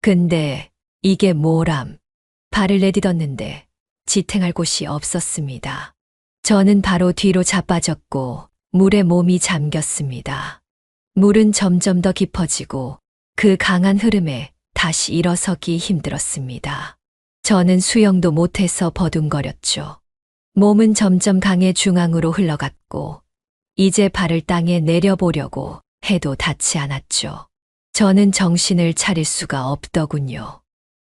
근데 이게 뭐람? 발을 내딛었는데 지탱할 곳이 없었습니다. 저는 바로 뒤로 자빠졌고 물에 몸이 잠겼습니다. 물은 점점 더 깊어지고 그 강한 흐름에 다시 일어서기 힘들었습니다. 저는 수영도 못해서 버둥거렸죠. 몸은 점점 강의 중앙으로 흘러갔고 이제 발을 땅에 내려보려고 해도 닿지 않았죠. 저는 정신을 차릴 수가 없더군요.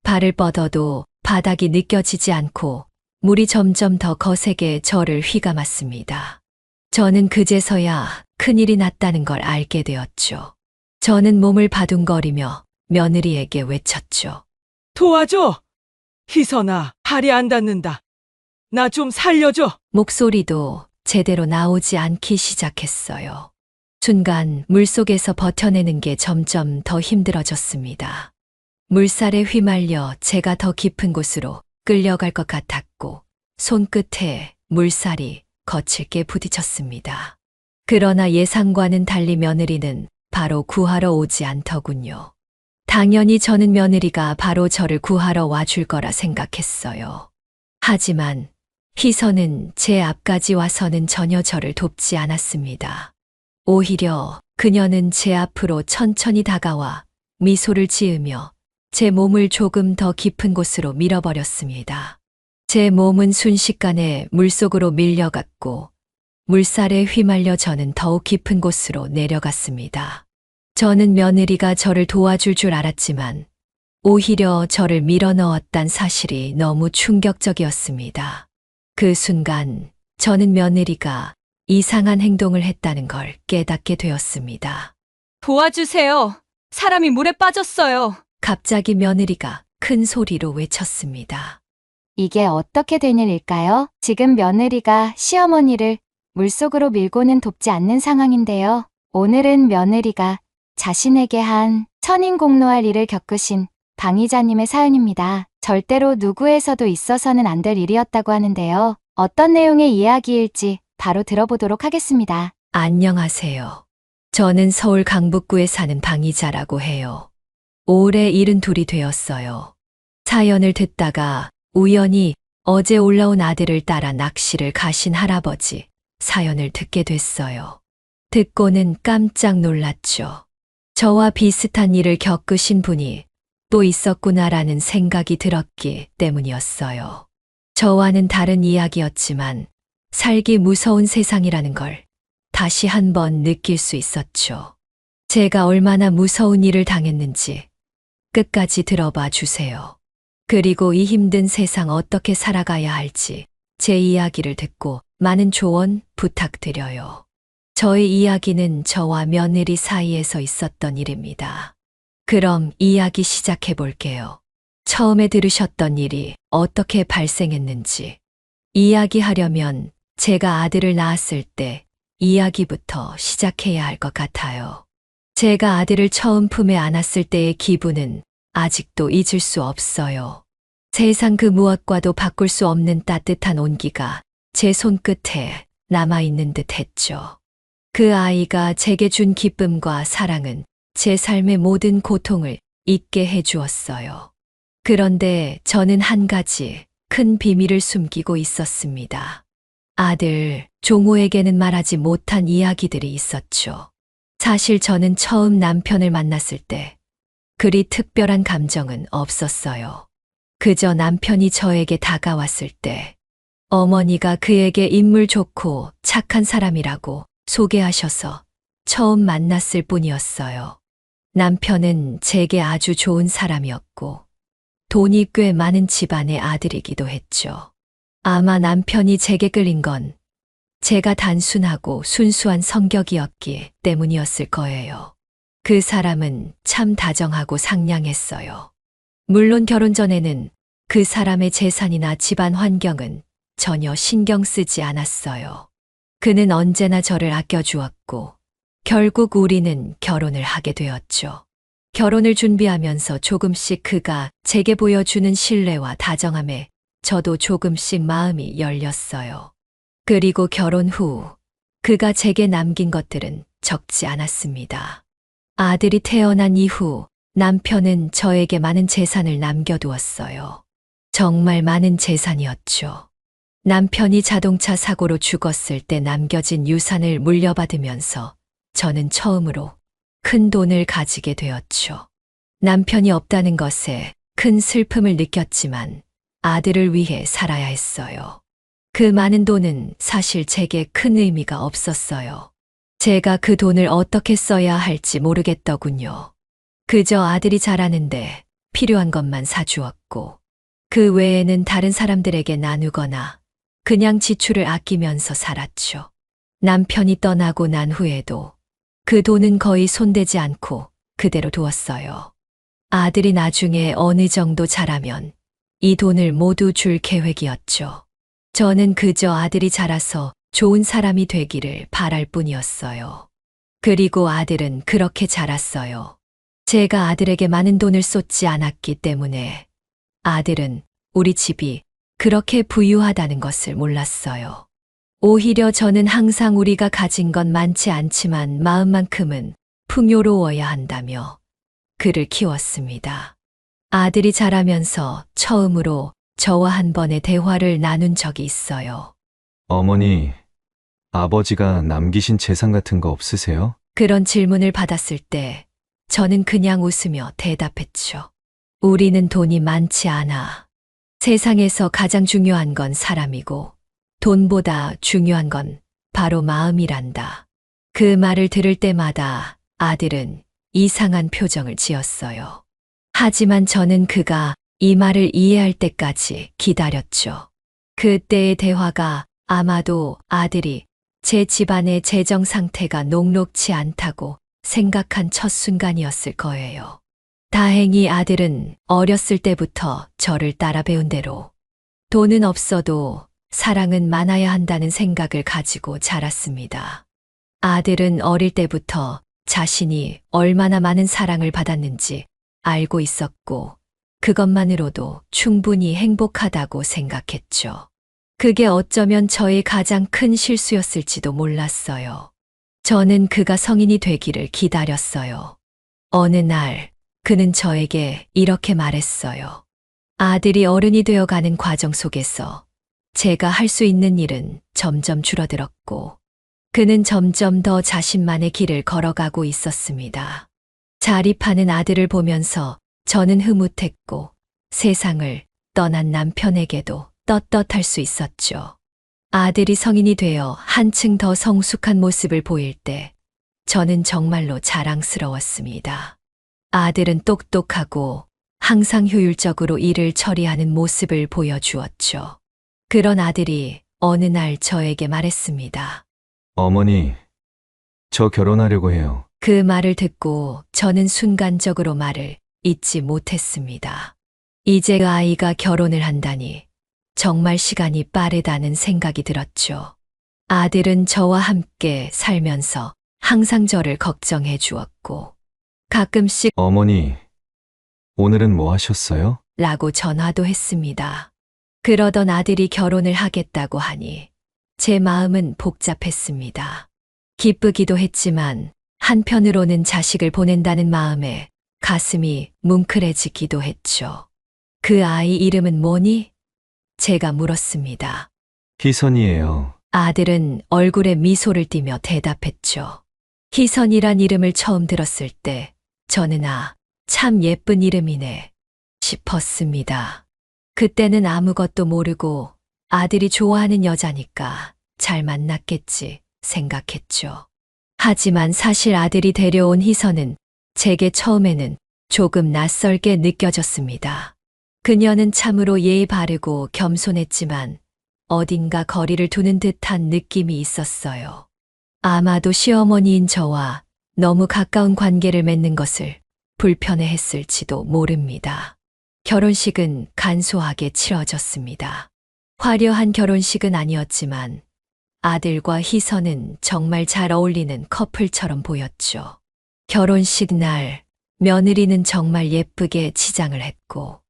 발을 뻗어도 바닥이 느껴지지 않고 물이 점점 더 거세게 저를 휘감았습니다. 저는 그제서야 큰일이 났다는 걸 알게 되었죠. 저는 몸을 바둥거리며 며느리에게 외쳤죠. 도와줘! 희선아, 발이 안 닿는다. 나 좀 살려줘! 목소리도 제대로 나오지 않기 시작했어요. 순간 물속에서 버텨내는 게 점점 더 힘들어졌습니다. 물살에 휘말려 제가 더 깊은 곳으로 끌려갈 것 같았고 손끝에 물살이 거칠게 부딪혔습니다. 그러나 예상과는 달리 며느리는 바로 구하러 오지 않더군요. 당연히 저는 며느리가 바로 저를 구하러 와줄 거라 생각했어요. 하지만 희선은 제 앞까지 와서는 전혀 저를 돕지 않았습니다. 오히려 그녀는 제 앞으로 천천히 다가와 미소를 지으며 제 몸을 조금 더 깊은 곳으로 밀어버렸습니다. 제 몸은 순식간에 물속으로 밀려갔고 물살에 휘말려 저는 더욱 깊은 곳으로 내려갔습니다. 저는 며느리가 저를 도와줄 줄 알았지만 오히려 저를 밀어넣었단 사실이 너무 충격적이었습니다. 그 순간 저는 며느리가 이상한 행동을 했다는 걸 깨닫게 되었습니다. 도와주세요. 사람이 물에 빠졌어요. 갑자기 며느리가 큰 소리로 외쳤습니다. 이게 어떻게 된 일일까요? 지금 며느리가 시어머니를 물속으로 밀고는 돕지 않는 상황인데요. 오늘은 며느리가 자신에게 한 천인공노할 일을 겪으신 방이자님의 사연입니다. 절대로 누구에서도 있어서는 안 될 일이었다고 하는데요. 어떤 내용의 이야기일지 바로 들어보도록 하겠습니다. 안녕하세요. 저는 서울 강북구에 사는 방이자라고 해요. 올해 72이 되었어요. 사연을 듣다가 우연히 어제 올라온 아들을 따라 낚시를 가신 할아버지 사연을 듣게 됐어요. 듣고는 깜짝 놀랐죠. 저와 비슷한 일을 겪으신 분이 또 있었구나라는 생각이 들었기 때문이었어요. 저와는 다른 이야기였지만 살기 무서운 세상이라는 걸 다시 한번 느낄 수 있었죠. 제가 얼마나 무서운 일을 당했는지 끝까지 들어봐 주세요. 그리고 이 힘든 세상 어떻게 살아가야 할지 제 이야기를 듣고 많은 조언 부탁드려요. 저의 이야기는 저와 며느리 사이에서 있었던 일입니다. 그럼 이야기 시작해 볼게요. 처음에 들으셨던 일이 어떻게 발생했는지 이야기하려면 제가 아들을 낳았을 때 이야기부터 시작해야 할 것 같아요. 제가 아들을 처음 품에 안았을 때의 기분은 아직도 잊을 수 없어요. 세상 그 무엇과도 바꿀 수 없는 따뜻한 온기가 제 손끝에 남아있는 듯 했죠. 그 아이가 제게 준 기쁨과 사랑은 제 삶의 모든 고통을 잊게 해주었어요. 그런데 저는 한 가지 큰 비밀을 숨기고 있었습니다. 아들 종호에게는 말하지 못한 이야기들이 있었죠. 사실 저는 처음 남편을 만났을 때 그리 특별한 감정은 없었어요. 그저 남편이 저에게 다가왔을 때 어머니가 그에게 인물 좋고 착한 사람이라고 소개하셔서 처음 만났을 뿐이었어요. 남편은 제게 아주 좋은 사람이었고 돈이 꽤 많은 집안의 아들이기도 했죠. 아마 남편이 제게 끌린 건 제가 단순하고 순수한 성격이었기 때문이었을 거예요. 그 사람은 참 다정하고 상냥했어요. 물론 결혼 전에는 그 사람의 재산이나 집안 환경은 전혀 신경 쓰지 않았어요. 그는 언제나 저를 아껴주었고 결국 우리는 결혼을 하게 되었죠. 결혼을 준비하면서 조금씩 그가 제게 보여주는 신뢰와 다정함에 저도 조금씩 마음이 열렸어요. 그리고 결혼 후 그가 제게 남긴 것들은 적지 않았습니다. 아들이 태어난 이후 남편은 저에게 많은 재산을 남겨두었어요. 정말 많은 재산이었죠. 남편이 자동차 사고로 죽었을 때 남겨진 유산을 물려받으면서 저는 처음으로 큰 돈을 가지게 되었죠. 남편이 없다는 것에 큰 슬픔을 느꼈지만 아들을 위해 살아야 했어요. 그 많은 돈은 사실 제게 큰 의미가 없었어요. 제가 그 돈을 어떻게 써야 할지 모르겠더군요. 그저 아들이 자라는데 필요한 것만 사주었고, 그 외에는 다른 사람들에게 나누거나 그냥 지출을 아끼면서 살았죠. 남편이 떠나고 난 후에도 그 돈은 거의 손대지 않고 그대로 두었어요. 아들이 나중에 어느 정도 자라면 이 돈을 모두 줄 계획이었죠. 저는 그저 아들이 자라서 좋은 사람이 되기를 바랄 뿐이었어요. 그리고 아들은 그렇게 자랐어요. 제가 아들에게 많은 돈을 쏟지 않았기 때문에 아들은 우리 집이 그렇게 부유하다는 것을 몰랐어요. 오히려 저는 항상 우리가 가진 건 많지 않지만 마음만큼은 풍요로워야 한다며 그를 키웠습니다. 아들이 자라면서 처음으로 저와 한 번의 대화를 나눈 적이 있어요. 어머니, 아버지가 남기신 재산 같은 거 없으세요? 그런 질문을 받았을 때 저는 그냥 웃으며 대답했죠. 우리는 돈이 많지 않아. 세상에서 가장 중요한 건 사람이고 돈보다 중요한 건 바로 마음이란다. 그 말을 들을 때마다 아들은 이상한 표정을 지었어요. 하지만 저는 그가 이 말을 이해할 때까지 기다렸죠. 그때의 대화가 아마도 아들이 제 집안의 재정 상태가 녹록치 않다고 생각한 첫 순간이었을 거예요. 다행히 아들은 어렸을 때부터 저를 따라 배운 대로 돈은 없어도 사랑은 많아야 한다는 생각을 가지고 자랐습니다. 아들은 어릴 때부터 자신이 얼마나 많은 사랑을 받았는지 알고 있었고 그것만으로도 충분히 행복하다고 생각했죠. 그게 어쩌면 저의 가장 큰 실수였을지도 몰랐어요. 저는 그가 성인이 되기를 기다렸어요. 어느 날 그는 저에게 이렇게 말했어요. 아들이 어른이 되어가는 과정 속에서 제가 할 수 있는 일은 점점 줄어들었고 그는 점점 더 자신만의 길을 걸어가고 있었습니다. 자립하는 아들을 보면서 저는 흐뭇했고 세상을 떠난 남편에게도 떳떳할 수 있었죠. 아들이 성인이 되어 한층 더 성숙한 모습을 보일 때 저는 정말로 자랑스러웠습니다. 아들은 똑똑하고 항상 효율적으로 일을 처리하는 모습을 보여주었죠. 그런 아들이 어느 날 저에게 말했습니다. 어머니, 저 결혼하려고 해요. 그 말을 듣고 저는 순간적으로 말을 잇지 못했습니다. 이제 아이가 결혼을 한다니 정말 시간이 빠르다는 생각이 들었죠. 아들은 저와 함께 살면서 항상 저를 걱정해 주었고 가끔씩 어머니, 오늘은 뭐 하셨어요? 라고 전화도 했습니다. 그러던 아들이 결혼을 하겠다고 하니 제 마음은 복잡했습니다. 기쁘기도 했지만 한편으로는 자식을 보낸다는 마음에 가슴이 뭉클해지기도 했죠. 그 아이 이름은 뭐니? 제가 물었습니다. 희선이에요. 아들은 얼굴에 미소를 띠며 대답했죠. 희선이란 이름을 처음 들었을 때 저는 참 예쁜 이름이네 싶었습니다. 그때는 아무것도 모르고 아들이 좋아하는 여자니까 잘 만났겠지 생각했죠. 하지만 사실 아들이 데려온 희선은 제게 처음에는 조금 낯설게 느껴졌습니다. 그녀는 참으로 예의 바르고 겸손했지만 어딘가 거리를 두는 듯한 느낌이 있었어요. 아마도 시어머니인 저와 너무 가까운 관계를 맺는 것을 불편해했을지도 모릅니다. 결혼식은 간소하게 치러졌습니다. 화려한 결혼식은 아니었지만 아들과 희선은 정말 잘 어울리는 커플처럼 보였죠. 결혼식 날 며느리는 정말 예쁘게 치장을 했고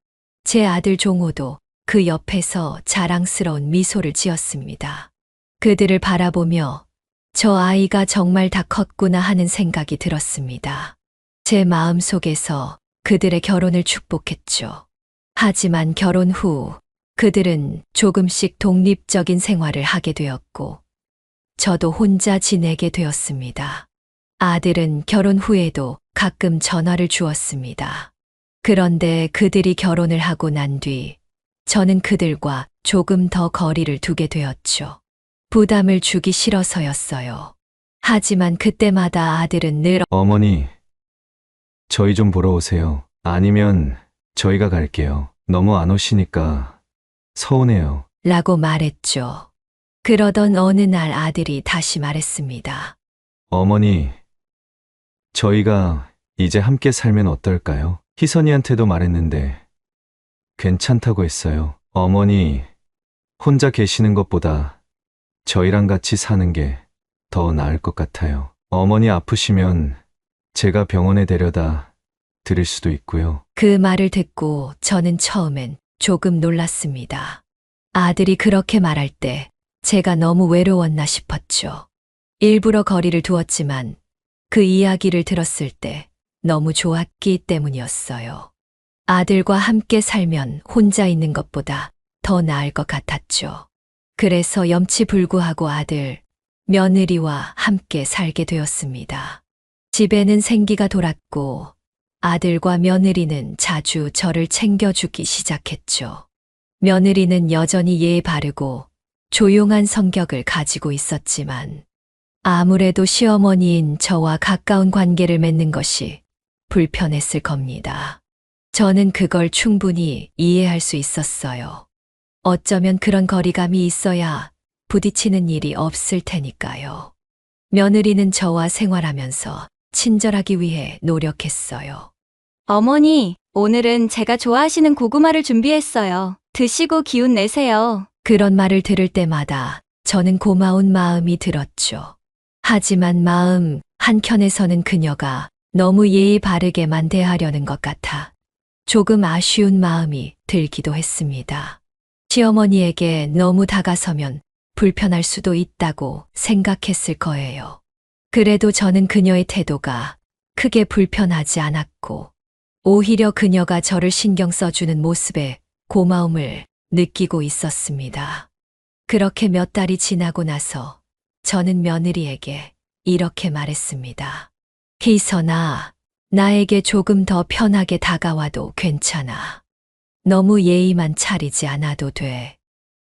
제 아들 종호도 그 옆에서 자랑스러운 미소를 지었습니다. 그들을 바라보며 저 아이가 정말 다 컸구나 하는 생각이 들었습니다. 제 마음 속에서 그들의 결혼을 축복했죠. 하지만 결혼 후 그들은 조금씩 독립적인 생활을 하게 되었고, 저도 혼자 지내게 되었습니다. 아들은 결혼 후에도 가끔 전화를 주었습니다. 그런데 그들이 결혼을 하고 난 뒤 저는 그들과 조금 더 거리를 두게 되었죠. 부담을 주기 싫어서였어요. 하지만 그때마다 아들은 늘 어머니, 저희 좀 보러 오세요. 아니면 저희가 갈게요. 너무 안 오시니까 서운해요. 라고 말했죠. 그러던 어느 날 아들이 다시 말했습니다. 어머니, 저희가 이제 함께 살면 어떨까요? 희선이한테도 말했는데 괜찮다고 했어요. 어머니, 혼자 계시는 것보다 저희랑 같이 사는 게 더 나을 것 같아요. 어머니 아프시면 제가 병원에 데려다 드릴 수도 있고요. 그 말을 듣고 저는 처음엔 조금 놀랐습니다. 아들이 그렇게 말할 때 제가 너무 외로웠나 싶었죠. 일부러 거리를 두었지만 그 이야기를 들었을 때 너무 좋았기 때문이었어요. 아들과 함께 살면 혼자 있는 것보다 더 나을 것 같았죠. 그래서 염치불구하고 아들, 며느리와 함께 살게 되었습니다. 집에는 생기가 돌았고 아들과 며느리는 자주 저를 챙겨주기 시작했죠. 며느리는 여전히 예의 바르고 조용한 성격을 가지고 있었지만 아무래도 시어머니인 저와 가까운 관계를 맺는 것이 불편했을 겁니다. 저는 그걸 충분히 이해할 수 있었어요. 어쩌면 그런 거리감이 있어야 부딪히는 일이 없을 테니까요. 며느리는 저와 생활하면서 친절하기 위해 노력했어요. 어머니, 오늘은 제가 좋아하시는 고구마를 준비했어요. 드시고 기운 내세요. 그런 말을 들을 때마다 저는 고마운 마음이 들었죠. 하지만 마음 한켠에서는 그녀가 너무 예의 바르게만 대하려는 것 같아 조금 아쉬운 마음이 들기도 했습니다. 시어머니에게 너무 다가서면 불편할 수도 있다고 생각했을 거예요. 그래도 저는 그녀의 태도가 크게 불편하지 않았고, 오히려 그녀가 저를 신경 써주는 모습에 고마움을 느끼고 있었습니다. 그렇게 몇 달이 지나고 나서 저는 며느리에게 이렇게 말했습니다. 희선아, 나에게 조금 더 편하게 다가와도 괜찮아. 너무 예의만 차리지 않아도 돼.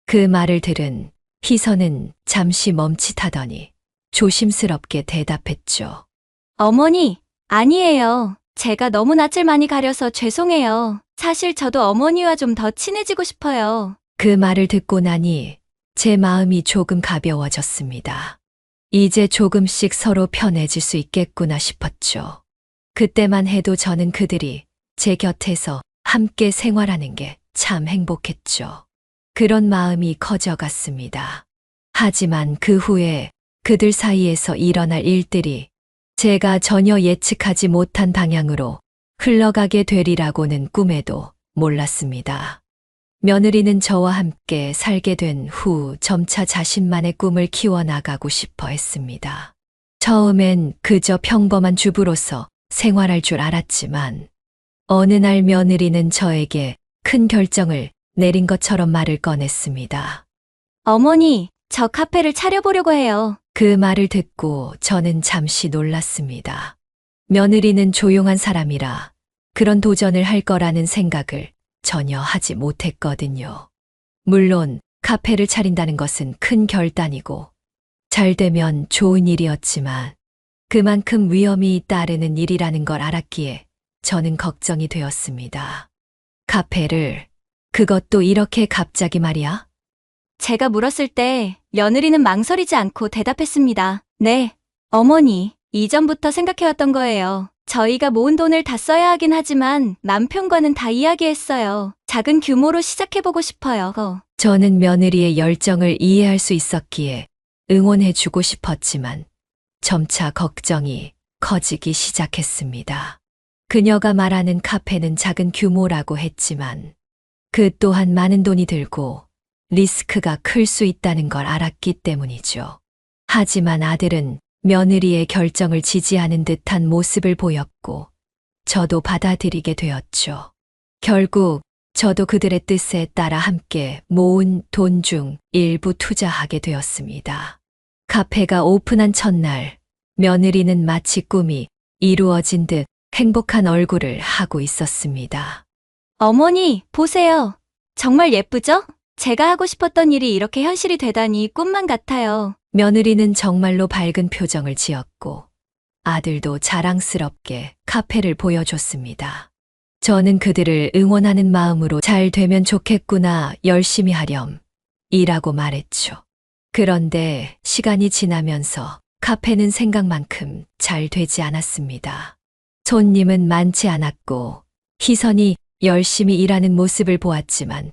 그 말을 들은 희선은 잠시 멈칫하더니 조심스럽게 대답했죠. 어머니, 아니에요. 제가 너무 낯을 많이 가려서 죄송해요. 사실 저도 어머니와 좀 더 친해지고 싶어요. 그 말을 듣고 나니 제 마음이 조금 가벼워졌습니다. 이제 조금씩 서로 편해질 수 있겠구나 싶었죠. 그때만 해도 저는 그들이 제 곁에서 함께 생활하는 게 참 행복했죠. 그런 마음이 커져갔습니다. 하지만 그 후에 그들 사이에서 일어날 일들이 제가 전혀 예측하지 못한 방향으로 흘러가게 되리라고는 꿈에도 몰랐습니다. 며느리는 저와 함께 살게 된 후 점차 자신만의 꿈을 키워나가고 싶어 했습니다. 처음엔 그저 평범한 주부로서 생활할 줄 알았지만 어느 날 며느리는 저에게 큰 결정을 내린 것처럼 말을 꺼냈습니다. 어머니, 저 카페를 차려보려고 해요. 그 말을 듣고 저는 잠시 놀랐습니다. 며느리는 조용한 사람이라 그런 도전을 할 거라는 생각을 전혀 하지 못했거든요. 물론 카페를 차린다는 것은 큰 결단이고 잘 되면 좋은 일이었지만 그만큼 위험이 따르는 일이라는 걸 알았기에 저는 걱정이 되었습니다. 카페를, 그것도 이렇게 갑자기 말이야? 제가 물었을 때 며느리는 망설이지 않고 대답했습니다. 네, 어머니, 이전부터 생각해왔던 거예요. 저희가 모은 돈을 다 써야 하긴 하지만 남편과는 다 이야기했어요. 작은 규모로 시작해보고 싶어요. 저는 며느리의 열정을 이해할 수 있었기에 응원해주고 싶었지만 점차 걱정이 커지기 시작했습니다. 그녀가 말하는 카페는 작은 규모라고 했지만 그 또한 많은 돈이 들고 리스크가 클 수 있다는 걸 알았기 때문이죠. 하지만 아들은 며느리의 결정을 지지하는 듯한 모습을 보였고 저도 받아들이게 되었죠. 결국 저도 그들의 뜻에 따라 함께 모은 돈 중 일부 투자하게 되었습니다. 카페가 오픈한 첫날, 며느리는 마치 꿈이 이루어진 듯 행복한 얼굴을 하고 있었습니다. 어머니, 보세요. 정말 예쁘죠? 제가 하고 싶었던 일이 이렇게 현실이 되다니 꿈만 같아요. 며느리는 정말로 밝은 표정을 지었고 아들도 자랑스럽게 카페를 보여줬습니다. 저는 그들을 응원하는 마음으로 잘 되면 좋겠구나, 열심히 하렴, 이라고 말했죠. 그런데 시간이 지나면서 카페는 생각만큼 잘 되지 않았습니다. 손님은 많지 않았고 희선이 열심히 일하는 모습을 보았지만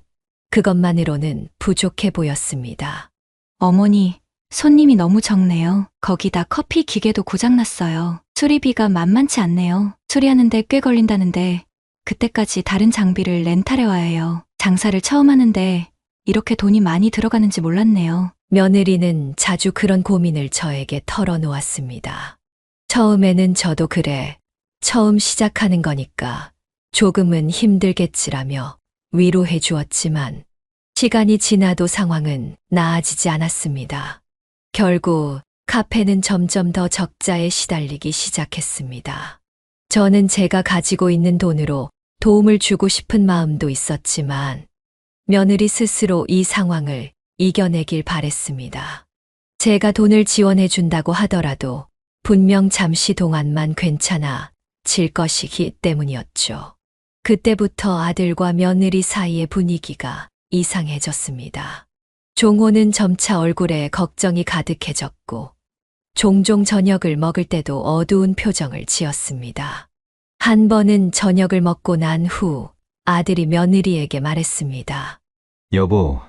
그것만으로는 부족해 보였습니다. 어머니, 손님이 너무 적네요. 거기다 커피 기계도 고장났어요. 수리비가 만만치 않네요. 수리하는데 꽤 걸린다는데 그때까지 다른 장비를 렌탈해 와야 해요. 장사를 처음 하는데 이렇게 돈이 많이 들어가는지 몰랐네요. 며느리는 자주 그런 고민을 저에게 털어놓았습니다. 처음에는 저도 그래, 처음 시작하는 거니까 조금은 힘들겠지라며 위로해 주었지만 시간이 지나도 상황은 나아지지 않았습니다. 결국 카페는 점점 더 적자에 시달리기 시작했습니다. 저는 제가 가지고 있는 돈으로 도움을 주고 싶은 마음도 있었지만 며느리 스스로 이 상황을 이겨내길 바랬습니다. 제가 돈을 지원해 준다고 하더라도 분명 잠시 동안만 괜찮아질 것이기 때문이었죠. 그때부터 아들과 며느리 사이의 분위기가 이상해졌습니다. 종호는 점차 얼굴에 걱정이 가득해졌고 종종 저녁을 먹을 때도 어두운 표정을 지었습니다. 한 번은 저녁을 먹고 난 후 아들이 며느리에게 말했습니다. 여보,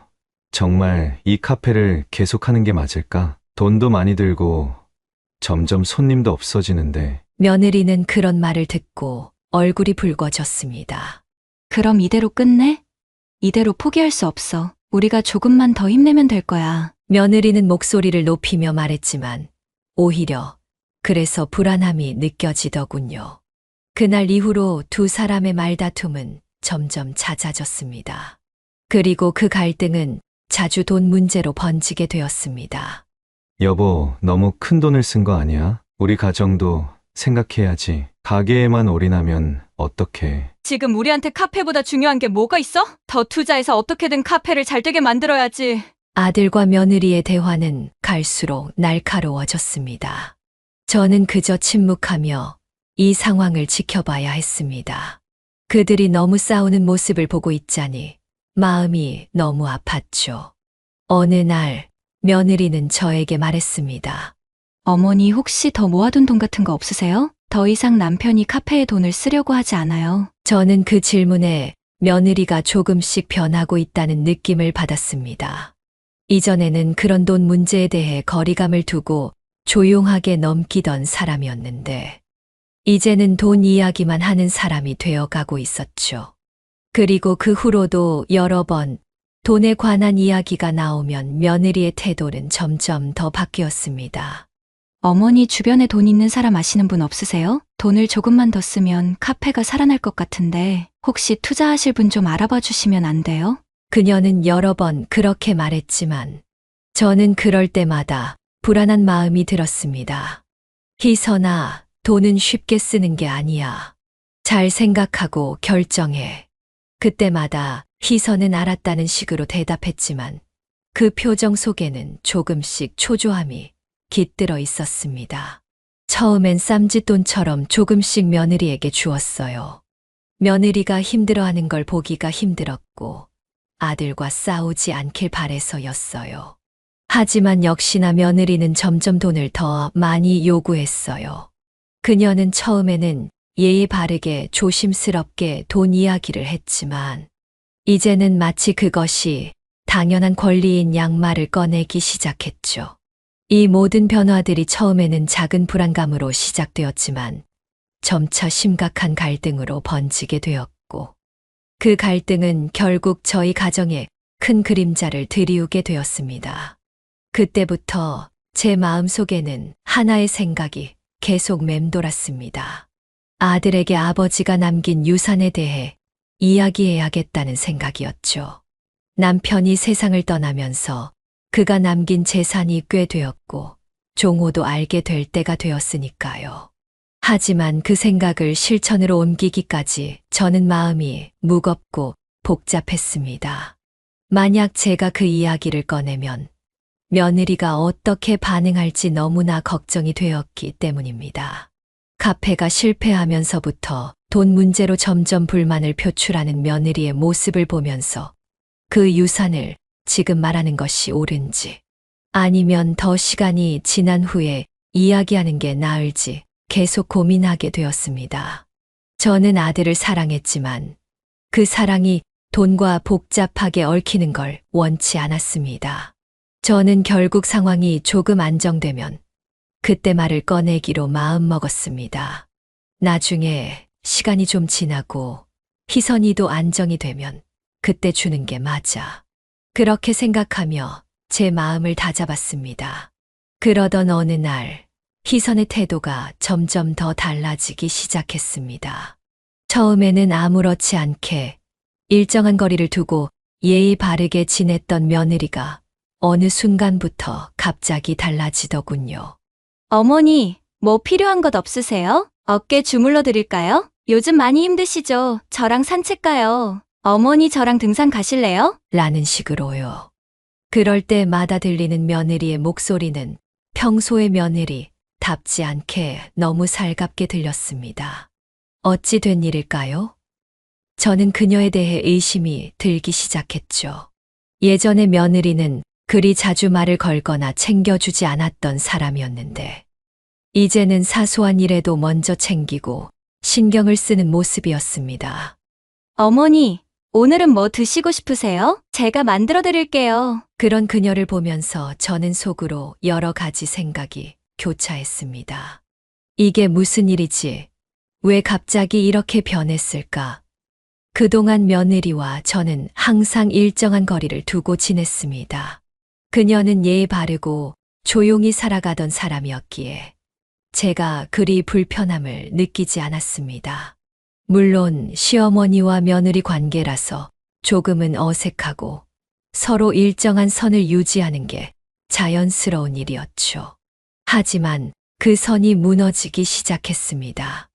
정말 이 카페를 계속하는 게 맞을까? 돈도 많이 들고 점점 손님도 없어지는데. 며느리는 그런 말을 듣고 얼굴이 붉어졌습니다. 그럼 이대로 끝내? 이대로 포기할 수 없어. 우리가 조금만 더 힘내면 될 거야. 며느리는 목소리를 높이며 말했지만 오히려 그래서 불안함이 느껴지더군요. 그날 이후로 두 사람의 말다툼은 점점 잦아졌습니다. 그리고 그 갈등은 자주 돈 문제로 번지게 되었습니다. 여보, 너무 큰 돈을 쓴 거 아니야? 우리 가정도 생각해야지. 가게에만 올인하면 어떡해. 지금 우리한테 카페보다 중요한 게 뭐가 있어? 더 투자해서 어떻게든 카페를 잘 되게 만들어야지. 아들과 며느리의 대화는 갈수록 날카로워졌습니다. 저는 그저 침묵하며 이 상황을 지켜봐야 했습니다. 그들이 너무 싸우는 모습을 보고 있자니 마음이 너무 아팠죠. 어느 날 며느리는 저에게 말했습니다. 어머니 혹시 더 모아둔 돈 같은 거 없으세요? 더 이상 남편이 카페에 돈을 쓰려고 하지 않아요. 저는 그 질문에 며느리가 조금씩 변하고 있다는 느낌을 받았습니다. 이전에는 그런 돈 문제에 대해 거리감을 두고 조용하게 넘기던 사람이었는데 이제는 돈 이야기만 하는 사람이 되어가고 있었죠. 그리고 그 후로도 여러 번 돈에 관한 이야기가 나오면 며느리의 태도는 점점 더 바뀌었습니다. 어머니 주변에 돈 있는 사람 아시는 분 없으세요? 돈을 조금만 더 쓰면 카페가 살아날 것 같은데 혹시 투자하실 분 좀 알아봐 주시면 안 돼요? 그녀는 여러 번 그렇게 말했지만 저는 그럴 때마다 불안한 마음이 들었습니다. 희선아, 돈은 쉽게 쓰는 게 아니야. 잘 생각하고 결정해. 그때마다 희선은 알았다는 식으로 대답했지만 그 표정 속에는 조금씩 초조함이 깃들어 있었습니다. 처음엔 쌈짓돈처럼 조금씩 며느리에게 주었어요. 며느리가 힘들어하는 걸 보기가 힘들었고 아들과 싸우지 않길 바래서였어요. 하지만 역시나 며느리는 점점 돈을 더 많이 요구했어요. 그녀는 처음에는 예의 바르게 조심스럽게 돈 이야기를 했지만 이제는 마치 그것이 당연한 권리인 양말을 꺼내기 시작했죠. 이 모든 변화들이 처음에는 작은 불안감으로 시작되었지만 점차 심각한 갈등으로 번지게 되었고 그 갈등은 결국 저희 가정에 큰 그림자를 들이우게 되었습니다. 그때부터 제 마음속에는 하나의 생각이 계속 맴돌았습니다. 아들에게 아버지가 남긴 유산에 대해 이야기해야겠다는 생각이었죠. 남편이 세상을 떠나면서 그가 남긴 재산이 꽤 되었고 종호도 알게 될 때가 되었으니까요. 하지만 그 생각을 실천으로 옮기기까지 저는 마음이 무겁고 복잡했습니다. 만약 제가 그 이야기를 꺼내면 며느리가 어떻게 반응할지 너무나 걱정이 되었기 때문입니다. 카페가 실패하면서부터 돈 문제로 점점 불만을 표출하는 며느리의 모습을 보면서 그 유산을 지금 말하는 것이 옳은지 아니면 더 시간이 지난 후에 이야기하는 게 나을지 계속 고민하게 되었습니다. 저는 아들을 사랑했지만 그 사랑이 돈과 복잡하게 얽히는 걸 원치 않았습니다. 저는 결국 상황이 조금 안정되면 그때 말을 꺼내기로 마음먹었습니다. 나중에 시간이 좀 지나고 희선이도 안정이 되면 그때 주는 게 맞아. 그렇게 생각하며 제 마음을 다잡았습니다. 그러던 어느 날 희선의 태도가 점점 더 달라지기 시작했습니다. 처음에는 아무렇지 않게 일정한 거리를 두고 예의 바르게 지냈던 며느리가 어느 순간부터 갑자기 달라지더군요. 어머니, 뭐 필요한 것 없으세요? 어깨 주물러 드릴까요? 요즘 많이 힘드시죠? 저랑 산책 가요. 어머니 저랑 등산 가실래요? 라는 식으로요. 그럴 때마다 들리는 며느리의 목소리는 평소의 며느리답지 않게 너무 살갑게 들렸습니다. 어찌 된 일일까요? 저는 그녀에 대해 의심이 들기 시작했죠. 예전에 며느리는 그리 자주 말을 걸거나 챙겨주지 않았던 사람이었는데, 이제는 사소한 일에도 먼저 챙기고 신경을 쓰는 모습이었습니다. 어머니, 오늘은 뭐 드시고 싶으세요? 제가 만들어 드릴게요. 그런 그녀를 보면서 저는 속으로 여러 가지 생각이 교차했습니다. 이게 무슨 일이지? 왜 갑자기 이렇게 변했을까? 그동안 며느리와 저는 항상 일정한 거리를 두고 지냈습니다. 그녀는 예의 바르고 조용히 살아가던 사람이었기에 제가 그리 불편함을 느끼지 않았습니다. 물론 시어머니와 며느리 관계라서 조금은 어색하고 서로 일정한 선을 유지하는 게 자연스러운 일이었죠. 하지만 그 선이 무너지기 시작했습니다.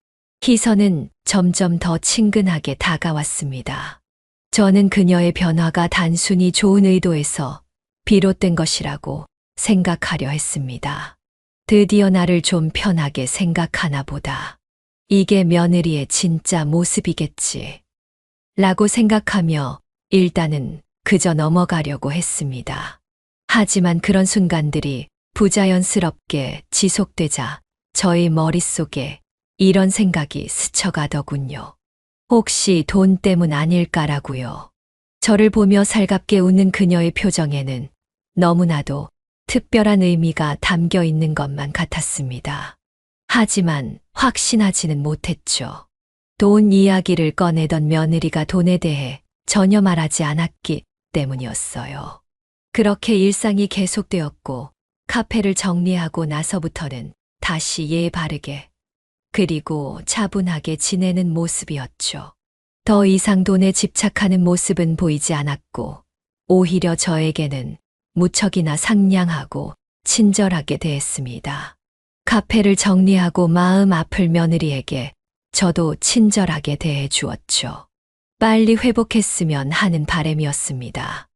희선은 점점 더 친근하게 다가왔습니다. 저는 그녀의 변화가 단순히 좋은 의도에서 비롯된 것이라고 생각하려 했습니다. 드디어 나를 좀 편하게 생각하나 보다. 이게 며느리의 진짜 모습이겠지. 라고 생각하며 일단은 그저 넘어가려고 했습니다. 하지만 그런 순간들이 부자연스럽게 지속되자 저의 머릿속에 이런 생각이 스쳐가더군요. 혹시 돈 때문 아닐까라고요. 저를 보며 살갑게 웃는 그녀의 표정에는 너무나도 특별한 의미가 담겨 있는 것만 같았습니다. 하지만 확신하지는 못했죠. 돈 이야기를 꺼내던 며느리가 돈에 대해 전혀 말하지 않았기 때문이었어요. 그렇게 일상이 계속되었고 카페를 정리하고 나서부터는 다시 예의 바르게 그리고 차분하게 지내는 모습이었죠. 더 이상 돈에 집착하는 모습은 보이지 않았고 오히려 저에게는 무척이나 상냥하고 친절하게 대했습니다. 카페를 정리하고 마음 아플 며느리에게 저도 친절하게 대해 주었죠. 빨리 회복했으면 하는 바람이었습니다.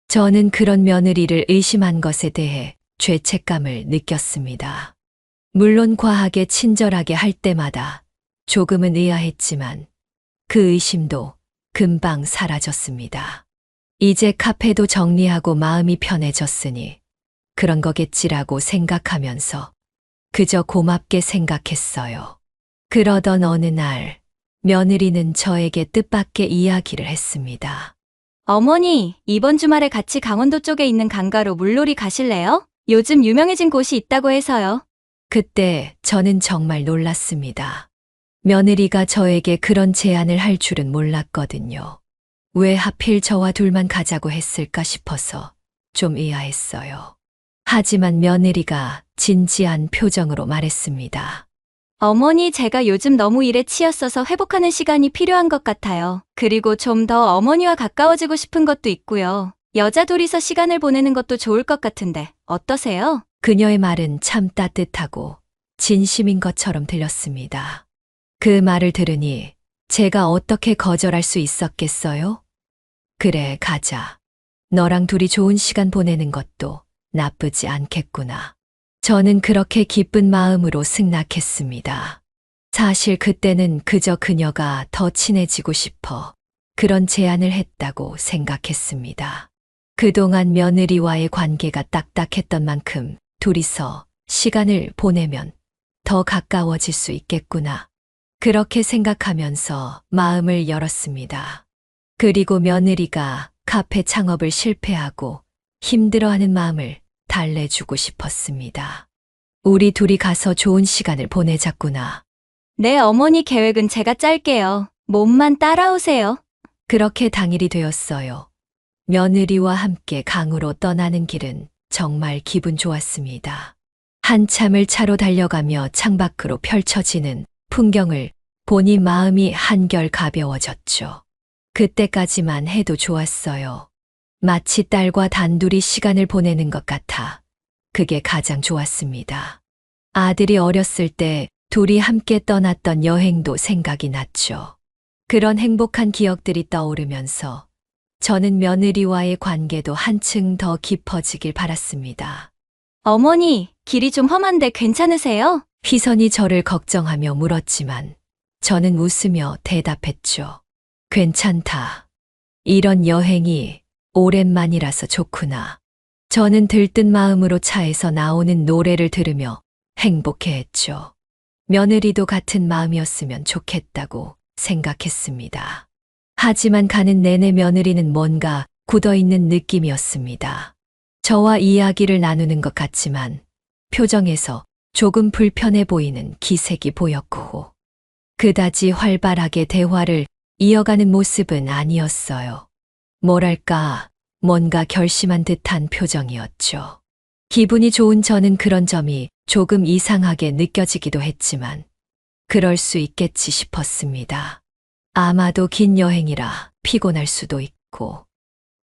저는 그런 며느리를 의심한 것에 대해 죄책감을 느꼈습니다. 물론 과하게 친절하게 할 때마다 조금은 의아했지만 그 의심도 금방 사라졌습니다. 이제 카페도 정리하고 마음이 편해졌으니 그런 거겠지라고 생각하면서 그저 고맙게 생각했어요. 그러던 어느 날 며느리는 저에게 뜻밖의 이야기를 했습니다. 어머니, 이번 주말에 같이 강원도 쪽에 있는 강가로 물놀이 가실래요? 요즘 유명해진 곳이 있다고 해서요. 그때 저는 정말 놀랐습니다. 며느리가 저에게 그런 제안을 할 줄은 몰랐거든요. 왜 하필 저와 둘만 가자고 했을까 싶어서 좀 의아했어요. 하지만 며느리가 진지한 표정으로 말했습니다. 어머니, 제가 요즘 너무 일에 치였어서 회복하는 시간이 필요한 것 같아요. 그리고 좀 더 어머니와 가까워지고 싶은 것도 있고요. 여자 둘이서 시간을 보내는 것도 좋을 것 같은데 어떠세요? 그녀의 말은 참 따뜻하고 진심인 것처럼 들렸습니다. 그 말을 들으니 제가 어떻게 거절할 수 있었겠어요? 그래, 가자. 너랑 둘이 좋은 시간 보내는 것도 나쁘지 않겠구나. 저는 그렇게 기쁜 마음으로 승낙했습니다. 사실 그때는 그저 그녀가 더 친해지고 싶어 그런 제안을 했다고 생각했습니다. 그동안 며느리와의 관계가 딱딱했던 만큼 둘이서 시간을 보내면 더 가까워질 수 있겠구나. 그렇게 생각하면서 마음을 열었습니다. 그리고 며느리가 카페 창업을 실패하고 힘들어하는 마음을 달래주고 싶었습니다. 우리 둘이 가서 좋은 시간을 보내자꾸나. 네, 어머니, 계획은 제가 짤게요. 몸만 따라오세요. 그렇게 당일이 되었어요. 며느리와 함께 강으로 떠나는 길은 정말 기분 좋았습니다. 한참을 차로 달려가며 창밖으로 펼쳐지는 풍경을 보니 마음이 한결 가벼워졌죠. 그때까지만 해도 좋았어요. 마치 딸과 단둘이 시간을 보내는 것 같아 그게 가장 좋았습니다. 아들이 어렸을 때 둘이 함께 떠났던 여행도 생각이 났죠. 그런 행복한 기억들이 떠오르면서 저는 며느리와의 관계도 한층 더 깊어지길 바랐습니다. 어머니, 길이 좀 험한데 괜찮으세요? 희선이 저를 걱정하며 물었지만 저는 웃으며 대답했죠. 괜찮다. 이런 여행이 오랜만이라서 좋구나. 저는 들뜬 마음으로 차에서 나오는 노래를 들으며 행복해했죠. 며느리도 같은 마음이었으면 좋겠다고 생각했습니다. 하지만 가는 내내 며느리는 뭔가 굳어있는 느낌이었습니다. 저와 이야기를 나누는 것 같지만 표정에서 조금 불편해 보이는 기색이 보였고 그다지 활발하게 대화를 이어가는 모습은 아니었어요. 뭐랄까, 뭔가 결심한 듯한 표정이었죠. 기분이 좋은 저는 그런 점이 조금 이상하게 느껴지기도 했지만 그럴 수 있겠지 싶었습니다. 아마도 긴 여행이라 피곤할 수도 있고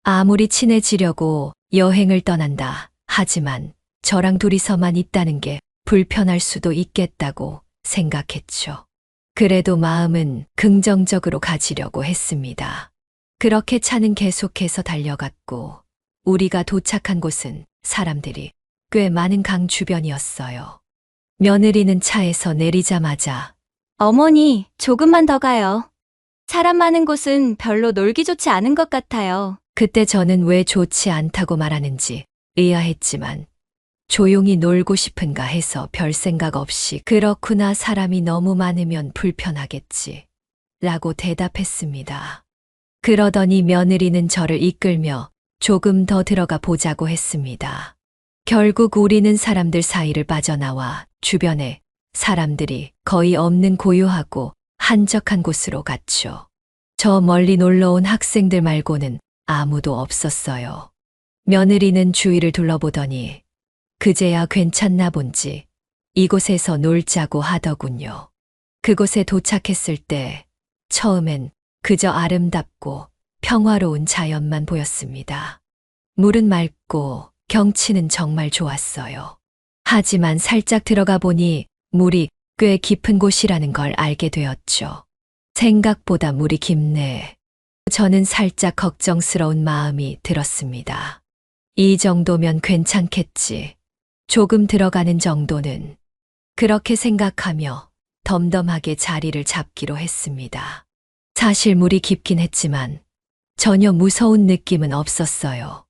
아무리 친해지려고 여행을 떠난다 하지만 저랑 둘이서만 있다는 게 불편할 수도 있겠다고 생각했죠. 그래도 마음은 긍정적으로 가지려고 했습니다. 그렇게 차는 계속해서 달려갔고 우리가 도착한 곳은 사람들이 꽤 많은 강 주변이었어요. 며느리는 차에서 내리자마자 어머니, 조금만 더 가요. 사람 많은 곳은 별로 놀기 좋지 않은 것 같아요. 그때 저는 왜 좋지 않다고 말하는지 의아했지만 조용히 놀고 싶은가 해서 별 생각 없이 그렇구나, 사람이 너무 많으면 불편하겠지 라고 대답했습니다. 그러더니 며느리는 저를 이끌며 조금 더 들어가 보자고 했습니다. 결국 우리는 사람들 사이를 빠져나와 주변에 사람들이 거의 없는 고요하고 한적한 곳으로 갔죠. 저 멀리 놀러 온 학생들 말고는 아무도 없었어요. 며느리는 주위를 둘러보더니 그제야 괜찮나 본지 이곳에서 놀자고 하더군요. 그곳에 도착했을 때 처음엔 그저 아름답고 평화로운 자연만 보였습니다. 물은 맑고 경치는 정말 좋았어요. 하지만 살짝 들어가 보니 물이 꽤 깊은 곳이라는 걸 알게 되었죠. 생각보다 물이 깊네. 저는 살짝 걱정스러운 마음이 들었습니다. 이 정도면 괜찮겠지. 조금 들어가는 정도는. 그렇게 생각하며 덤덤하게 자리를 잡기로 했습니다. 사실 물이 깊긴 했지만 전혀 무서운 느낌은 없었어요.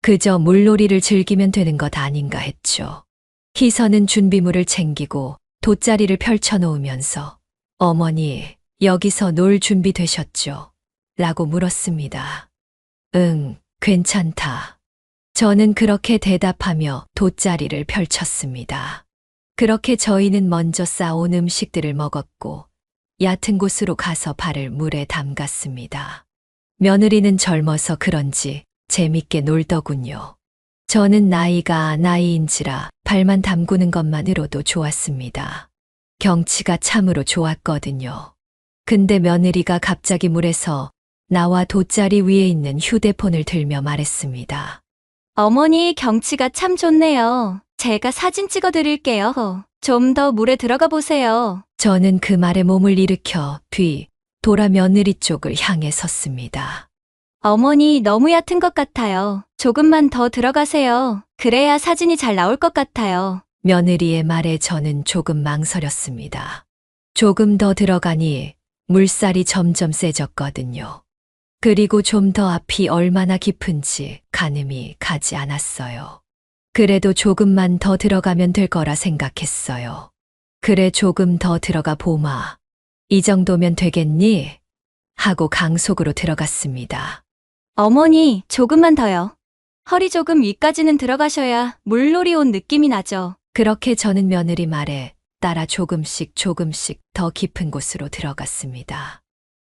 그저 물놀이를 즐기면 되는 것 아닌가 했죠. 희선은 준비물을 챙기고 돗자리를 펼쳐놓으면서 어머니, 여기서 놀 준비 되셨죠? 라고 물었습니다. 응, 괜찮다. 저는 그렇게 대답하며 돗자리를 펼쳤습니다. 그렇게 저희는 먼저 싸온 음식들을 먹었고 얕은 곳으로 가서 발을 물에 담갔습니다. 며느리는 젊어서 그런지 재밌게 놀더군요. 저는 나이가 나이인지라 발만 담그는 것만으로도 좋았습니다. 경치가 참으로 좋았거든요. 근데 며느리가 갑자기 물에서 나와 돗자리 위에 있는 휴대폰을 들며 말했습니다. 어머니, 경치가 참 좋네요. 제가 사진 찍어 드릴게요. 좀 더 물에 들어가 보세요. 저는 그 말에 몸을 일으켜 돌아 며느리 쪽을 향해 섰습니다. 어머니, 너무 얕은 것 같아요. 조금만 더 들어가세요. 그래야 사진이 잘 나올 것 같아요. 며느리의 말에 저는 조금 망설였습니다. 조금 더 들어가니 물살이 점점 세졌거든요. 그리고 좀 더 앞이 얼마나 깊은지 가늠이 가지 않았어요. 그래도 조금만 더 들어가면 될 거라 생각했어요. 그래, 조금 더 들어가 보마. 이 정도면 되겠니? 하고 강속으로 들어갔습니다. 어머니, 조금만 더요. 허리 조금 위까지는 들어가셔야 물놀이 온 느낌이 나죠. 그렇게 저는 며느리 말에 따라 조금씩 더 깊은 곳으로 들어갔습니다.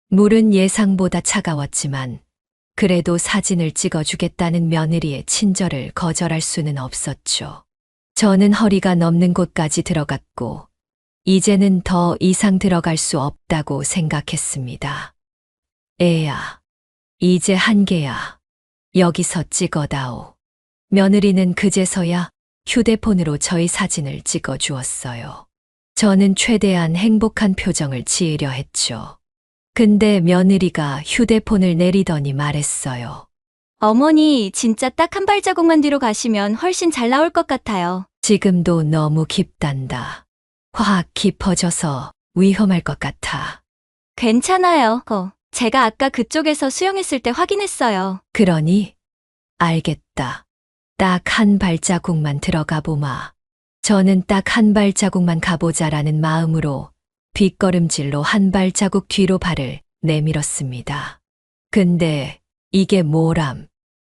물은 예상보다 차가웠지만 그래도 사진을 찍어주겠다는 며느리의 친절을 거절할 수는 없었죠. 저는 허리가 넘는 곳까지 들어갔고 이제는 더 이상 들어갈 수 없다고 생각했습니다. 애야, 이제 한계야. 여기서 찍어다오. 며느리는 그제서야 휴대폰으로 저희 사진을 찍어 주었어요. 저는 최대한 행복한 표정을 지으려 했죠. 근데 며느리가 휴대폰을 내리더니 말했어요. 어머니, 진짜 딱 한 발자국만 뒤로 가시면 훨씬 잘 나올 것 같아요. 지금도 너무 깊단다. 확 깊어져서 위험할 것 같아. 괜찮아요. 제가 아까 그쪽에서 수영했을 때 확인했어요. 그러니? 알겠다. 딱 한 발자국만 들어가 보마. 저는 딱 한 발자국만 가보자라는 마음으로 뒷걸음질로 한 발자국 뒤로 발을 내밀었습니다. 근데 이게 뭐람?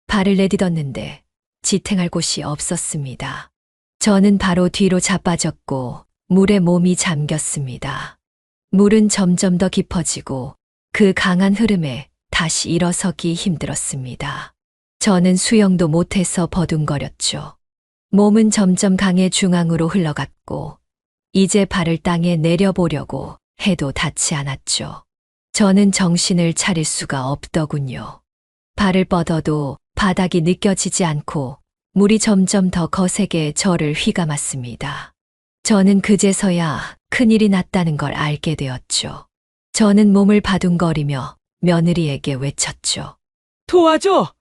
발을 내딛었는데 지탱할 곳이 없었습니다. 저는 바로 뒤로 자빠졌고 물에 몸이 잠겼습니다. 물은 점점 더 깊어지고 그 강한 흐름에 다시 일어서기 힘들었습니다. 저는 수영도 못해서 버둥거렸죠. 몸은 점점 강의 중앙으로 흘러갔고 이제 발을 땅에 내려보려고 해도 닿지 않았죠. 저는 정신을 차릴 수가 없더군요. 발을 뻗어도 바닥이 느껴지지 않고 물이 점점 더 거세게 저를 휘감았습니다. 저는 그제서야 큰일이 났다는 걸 알게 되었죠. 저는 몸을 바둥거리며 며느리에게 외쳤죠. 도와줘!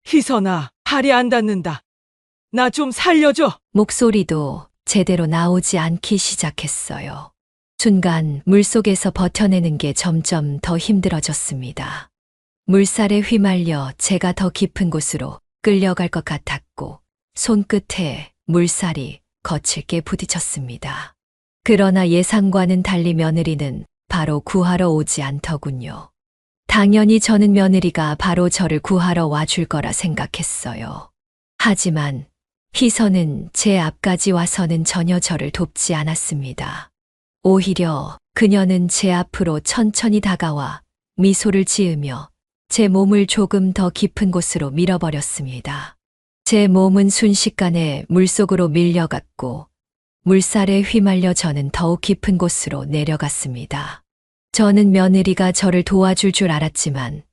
희선아, 발이 안 닿는다. 나 좀 살려줘! 목소리도 제대로 나오지 않기 시작했어요. 순간 물속에서 버텨내는 게 점점 더 힘들어졌습니다. 물살에 휘말려 제가 더 깊은 곳으로 끌려갈 것 같았고 손끝에 물살이 거칠게 부딪혔습니다. 그러나 예상과는 달리 며느리는 바로 구하러 오지 않더군요. 당연히 저는 며느리가 바로 저를 구하러 와줄 거라 생각했어요. 하지만 희선은 제 앞까지 와서는 전혀 저를 돕지 않았습니다. 오히려 그녀는 제 앞으로 천천히 다가와 미소를 지으며 제 몸을 조금 더 깊은 곳으로 밀어버렸습니다. 제 몸은 순식간에 물속으로 밀려갔고 물살에 휘말려 저는 더욱 깊은 곳으로 내려갔습니다. 저는 며느리가 저를 도와줄 줄 알았지만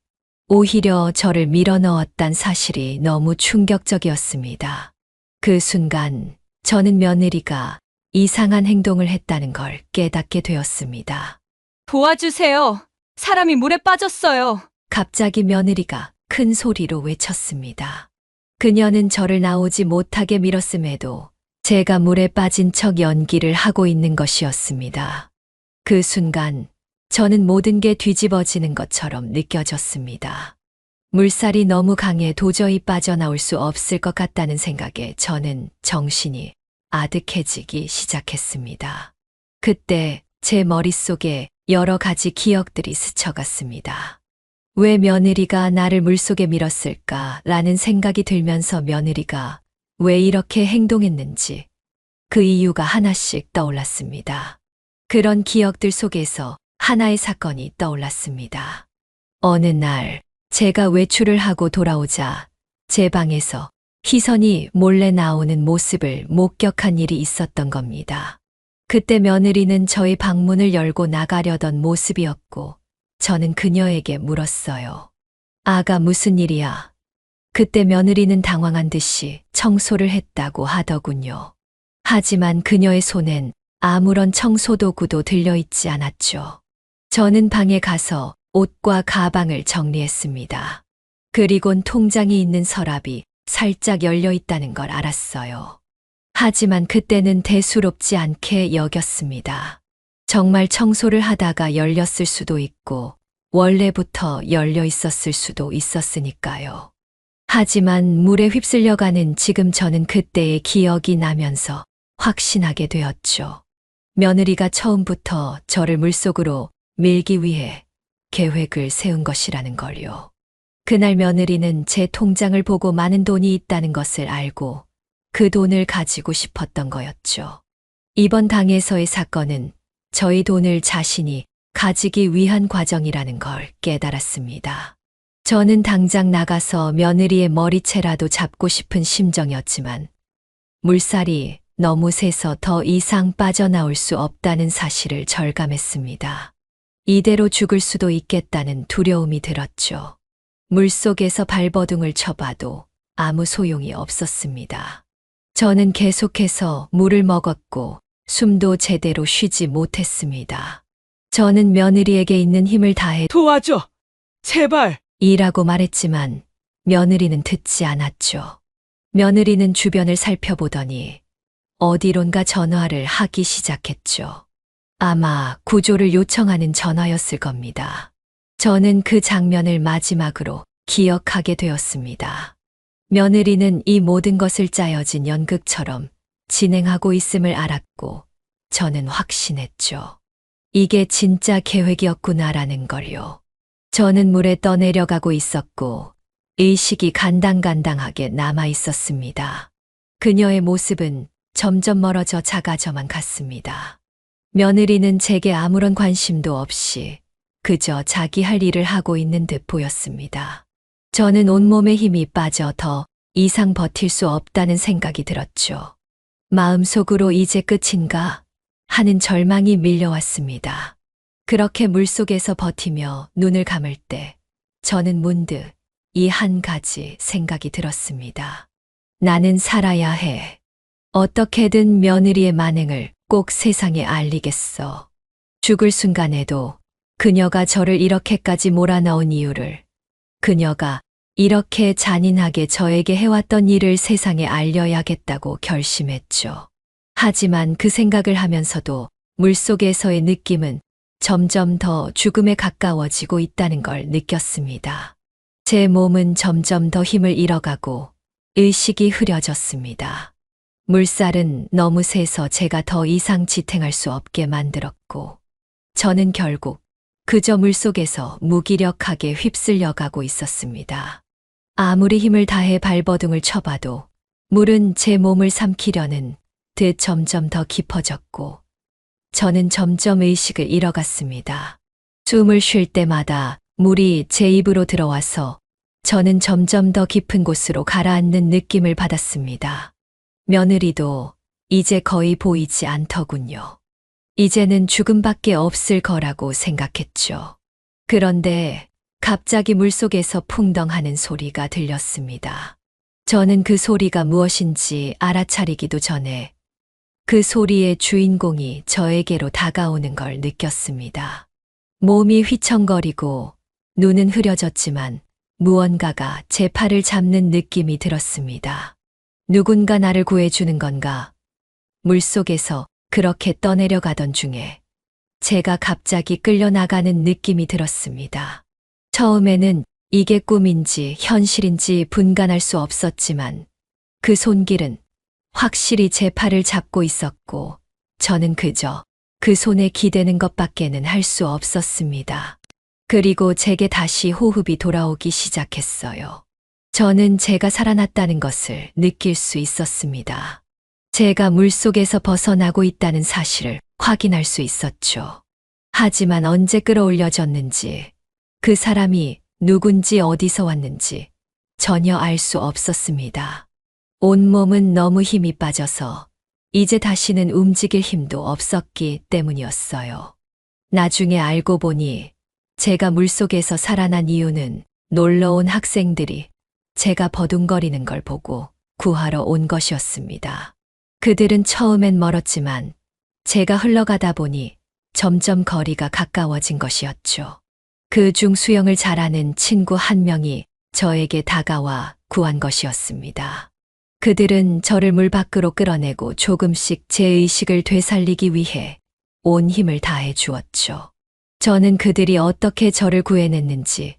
오히려 저를 밀어넣었단 사실이 너무 충격적이었습니다. 그 순간 저는 며느리가 이상한 행동을 했다는 걸 깨닫게 되었습니다. 도와주세요. 사람이 물에 빠졌어요. 갑자기 며느리가 큰 소리로 외쳤습니다. 그녀는 저를 나오지 못하게 밀었음에도 제가 물에 빠진 척 연기를 하고 있는 것이었습니다. 그 순간 저는 모든 게 뒤집어지는 것처럼 느껴졌습니다. 물살이 너무 강해 도저히 빠져나올 수 없을 것 같다는 생각에 저는 정신이 아득해지기 시작했습니다. 그때 제 머릿속에 여러 가지 기억들이 스쳐갔습니다. 왜 며느리가 나를 물속에 밀었을까라는 생각이 들면서 며느리가 왜 이렇게 행동했는지 그 이유가 하나씩 떠올랐습니다. 그런 기억들 속에서 하나의 사건이 떠올랐습니다. 어느 날 제가 외출을 하고 돌아오자 제 방에서 희선이 몰래 나오는 모습을 목격한 일이 있었던 겁니다. 그때 며느리는 저희 방문을 열고 나가려던 모습이었고, 저는 그녀에게 물었어요. 아가, 무슨 일이야? 그때 며느리는 당황한 듯이 청소를 했다고 하더군요. 하지만 그녀의 손엔 아무런 청소 도구도 들려있지 않았죠. 저는 방에 가서 옷과 가방을 정리했습니다. 그리곤 통장이 있는 서랍이 살짝 열려 있다는 걸 알았어요. 하지만 그때는 대수롭지 않게 여겼습니다. 정말 청소를 하다가 열렸을 수도 있고, 원래부터 열려 있었을 수도 있었으니까요. 하지만 물에 휩쓸려가는 지금 저는 그때의 기억이 나면서 확신하게 되었죠. 며느리가 처음부터 저를 물속으로 밀기 위해 계획을 세운 것이라는 걸요. 그날 며느리는 제 통장을 보고 많은 돈이 있다는 것을 알고 그 돈을 가지고 싶었던 거였죠. 이번 당에서의 사건은 저희 돈을 자신이 가지기 위한 과정이라는 걸 깨달았습니다. 저는 당장 나가서 며느리의 머리채라도 잡고 싶은 심정이었지만 물살이 너무 세서 더 이상 빠져나올 수 없다는 사실을 절감했습니다. 이대로 죽을 수도 있겠다는 두려움이 들었죠. 물속에서 발버둥을 쳐봐도 아무 소용이 없었습니다. 저는 계속해서 물을 먹었고 숨도 제대로 쉬지 못했습니다. 저는 며느리에게 있는 힘을 다해 도와줘! 제발! 이라고 말했지만 며느리는 듣지 않았죠. 며느리는 주변을 살펴보더니 어디론가 전화를 하기 시작했죠. 아마 구조를 요청하는 전화였을 겁니다. 저는 그 장면을 마지막으로 기억하게 되었습니다. 며느리는 이 모든 것을 짜여진 연극처럼 진행하고 있음을 알았고 저는 확신했죠. 이게 진짜 계획이었구나라는 걸요. 저는 물에 떠내려가고 있었고 의식이 간당간당하게 남아 있었습니다. 그녀의 모습은 점점 멀어져 작아져만 갔습니다. 며느리는 제게 아무런 관심도 없이 그저 자기 할 일을 하고 있는 듯 보였습니다. 저는 온몸에 힘이 빠져 더 이상 버틸 수 없다는 생각이 들었죠. 마음속으로 이제 끝인가 하는 절망이 밀려왔습니다. 그렇게 물속에서 버티며 눈을 감을 때 저는 문득 이 한 가지 생각이 들었습니다. 나는 살아야 해. 어떻게든 며느리의 만행을 꼭 세상에 알리겠어. 죽을 순간에도 그녀가 저를 이렇게까지 몰아넣은 이유를, 그녀가 이렇게 잔인하게 저에게 해왔던 일을 세상에 알려야겠다고 결심했죠. 하지만 그 생각을 하면서도 물속에서의 느낌은 점점 더 죽음에 가까워지고 있다는 걸 느꼈습니다. 제 몸은 점점 더 힘을 잃어가고 의식이 흐려졌습니다. 물살은 너무 세서 제가 더 이상 지탱할 수 없게 만들었고 저는 결국 그저 물속에서 무기력하게 휩쓸려가고 있었습니다. 아무리 힘을 다해 발버둥을 쳐봐도 물은 제 몸을 삼키려는 듯 점점 더 깊어졌고 저는 점점 의식을 잃어갔습니다. 숨을 쉴 때마다 물이 제 입으로 들어와서 저는 점점 더 깊은 곳으로 가라앉는 느낌을 받았습니다. 며느리도 이제 거의 보이지 않더군요. 이제는 죽음밖에 없을 거라고 생각했죠. 그런데 갑자기 물속에서 풍덩하는 소리가 들렸습니다. 저는 그 소리가 무엇인지 알아차리기도 전에 그 소리의 주인공이 저에게로 다가오는 걸 느꼈습니다. 몸이 휘청거리고 눈은 흐려졌지만 무언가가 제 팔을 잡는 느낌이 들었습니다. 누군가 나를 구해주는 건가? 물속에서 그렇게 떠내려가던 중에 제가 갑자기 끌려나가는 느낌이 들었습니다. 처음에는 이게 꿈인지 현실인지 분간할 수 없었지만 그 손길은 확실히 제 팔을 잡고 있었고 저는 그저 그 손에 기대는 것밖에는 할 수 없었습니다. 그리고 제게 다시 호흡이 돌아오기 시작했어요. 저는 제가 살아났다는 것을 느낄 수 있었습니다. 제가 물속에서 벗어나고 있다는 사실을 확인할 수 있었죠. 하지만 언제 끌어올려졌는지, 그 사람이 누군지 어디서 왔는지 전혀 알 수 없었습니다. 온몸은 너무 힘이 빠져서 이제 다시는 움직일 힘도 없었기 때문이었어요. 나중에 알고 보니 제가 물속에서 살아난 이유는 놀러온 학생들이 제가 버둥거리는 걸 보고 구하러 온 것이었습니다. 그들은 처음엔 멀었지만 제가 흘러가다 보니 점점 거리가 가까워진 것이었죠. 그중 수영을 잘하는 친구 한 명이 저에게 다가와 구한 것이었습니다. 그들은 저를 물 밖으로 끌어내고 조금씩 제 의식을 되살리기 위해 온 힘을 다해 주었죠. 저는 그들이 어떻게 저를 구해냈는지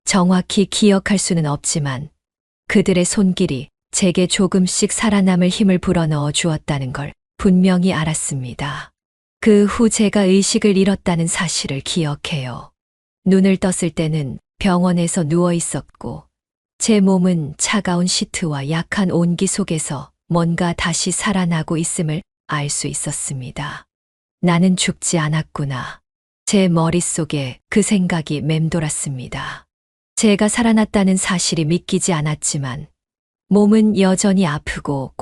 정확히 기억할 수는 없지만 그들의 손길이 제게 조금씩 살아남을 힘을 불어넣어 주었다는 걸 분명히 알았습니다. 그 후 제가 의식을 잃었다는 사실을 기억해요. 눈을 떴을 때는 병원에서 누워 있었고 제 몸은 차가운 시트와 약한 온기 속에서 뭔가 다시 살아나고 있음을 알 수 있었습니다. 나는 죽지 않았구나. 제 머릿속에 그 생각이 맴돌았습니다. 제가 살아났다는 사실이 믿기지 않았지만 몸은 여전히 아프고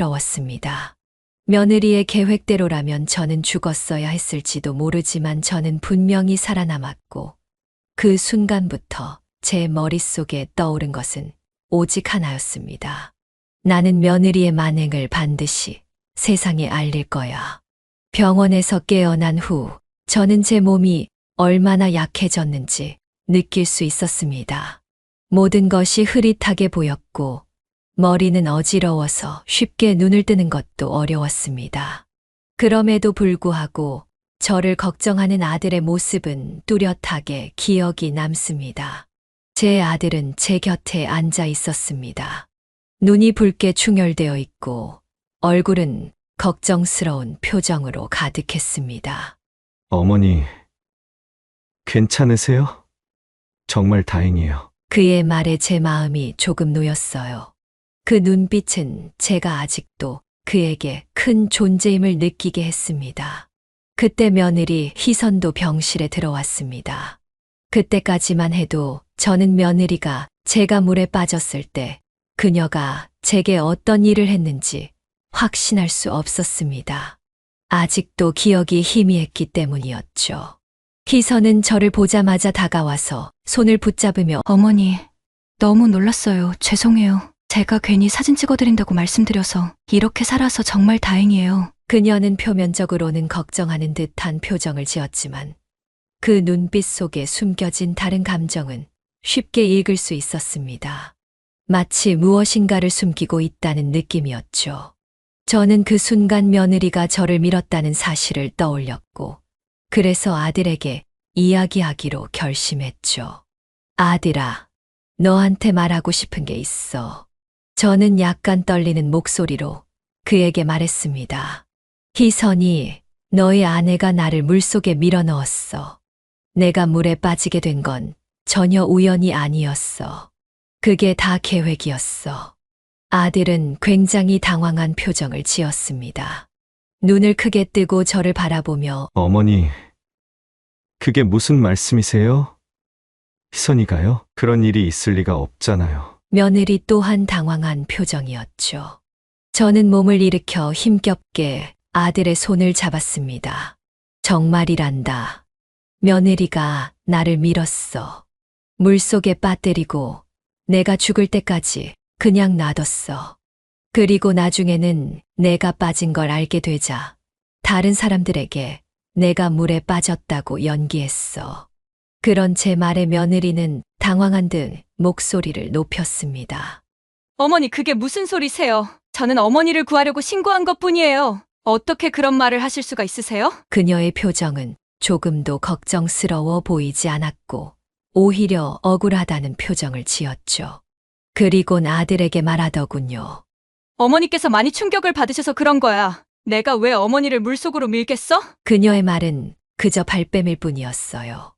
고통스러웠습니다. 며느리의 계획대로라면 저는 죽었어야 했을지도 모르지만 저는 분명히 살아남았고 그 순간부터 제 머릿속에 떠오른 것은 오직 하나였습니다. 나는 며느리의 만행을 반드시 세상에 알릴 거야. 병원에서 깨어난 후 저는 제 몸이 얼마나 약해졌는지 느낄 수 있었습니다. 모든 것이 흐릿하게 보였고 머리는 어지러워서 쉽게 눈을 뜨는 것도 어려웠습니다. 그럼에도 불구하고 저를 걱정하는 아들의 모습은 뚜렷하게 기억이 남습니다. 제 아들은 제 곁에 앉아 있었습니다. 눈이 붉게 충혈되어 있고 얼굴은 걱정스러운 표정으로 가득했습니다. 어머니, 괜찮으세요? 정말 다행이에요. 그의 말에 제 마음이 조금 놓였어요. 그 눈빛은 제가 아직도 그에게 큰 존재임을 느끼게 했습니다. 그때 며느리 희선도 병실에 들어왔습니다. 그때까지만 해도 저는 며느리가 제가 물에 빠졌을 때 그녀가 제게 어떤 일을 했는지 확신할 수 없었습니다. 아직도 기억이 희미했기 때문이었죠. 희선은 저를 보자마자 다가와서 손을 붙잡으며 어머니, 너무 놀랐어요. 죄송해요. 제가 괜히 사진 찍어드린다고 말씀드려서 이렇게 살아서 정말 다행이에요. 그녀는 표면적으로는 걱정하는 듯한 표정을 지었지만 그 눈빛 속에 숨겨진 다른 감정은 쉽게 읽을 수 있었습니다. 마치 무엇인가를 숨기고 있다는 느낌이었죠. 저는 그 순간 며느리가 저를 밀었다는 사실을 떠올렸고 그래서 아들에게 이야기하기로 결심했죠. 아들아, 너한테 말하고 싶은 게 있어. 저는 약간 떨리는 목소리로 그에게 말했습니다. 희선이 너의 아내가 나를 물속에 밀어넣었어. 내가 물에 빠지게 된 건 전혀 우연이 아니었어. 그게 다 계획이었어. 아들은 굉장히 당황한 표정을 지었습니다. 눈을 크게 뜨고 저를 바라보며 어머니, 그게 무슨 말씀이세요? 희선이가요? 그런 일이 있을 리가 없잖아요. 며느리 또한 당황한 표정이었죠. 저는 몸을 일으켜 힘겹게 아들의 손을 잡았습니다. 정말이란다. 며느리가 나를 밀었어. 물속에 빠뜨리고 내가 죽을 때까지 그냥 놔뒀어. 그리고 나중에는 내가 빠진 걸 알게 되자 다른 사람들에게 내가 물에 빠졌다고 연기했어. 그런 제 말에 며느리는 당황한 듯 목소리를 높였습니다. 어머니, 그게 무슨 소리세요? 저는 어머니를 구하려고 신고한 것뿐이에요. 어떻게 그런 말을 하실 수가 있으세요? 그녀의 표정은 조금도 걱정스러워 보이지 않았고 오히려 억울하다는 표정을 지었죠. 그리곤 아들에게 말하더군요. 어머니께서 많이 충격을 받으셔서 그런 거야. 내가 왜 어머니를 물속으로 밀겠어? 그녀의 말은 그저 발뺌일 뿐이었어요.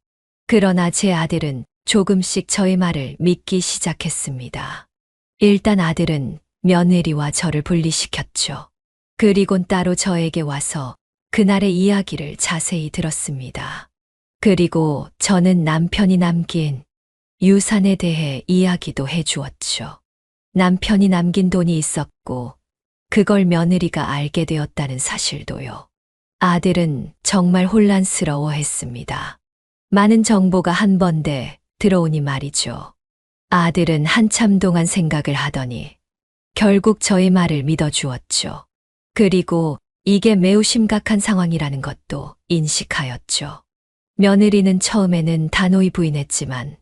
그러나 제 아들은 조금씩 저의 말을 믿기 시작했습니다. 일단 아들은 며느리와 저를 분리시켰죠. 그리곤 따로 저에게 와서 그날의 이야기를 자세히 들었습니다. 그리고 저는 남편이 남긴 유산에 대해 이야기도 해주었죠. 남편이 남긴 돈이 있었고 그걸 며느리가 알게 되었다는 사실도요. 아들은 정말 혼란스러워 했습니다. 많은 정보가 한 번데 들어오니 말이죠. 아들은 한참 동안 생각을 하더니 결국 저의 말을 믿어주었죠. 그리고 이게 매우 심각한 상황이라는 것도 인식하였죠. 며느리는 처음에는 단호히 부인했지만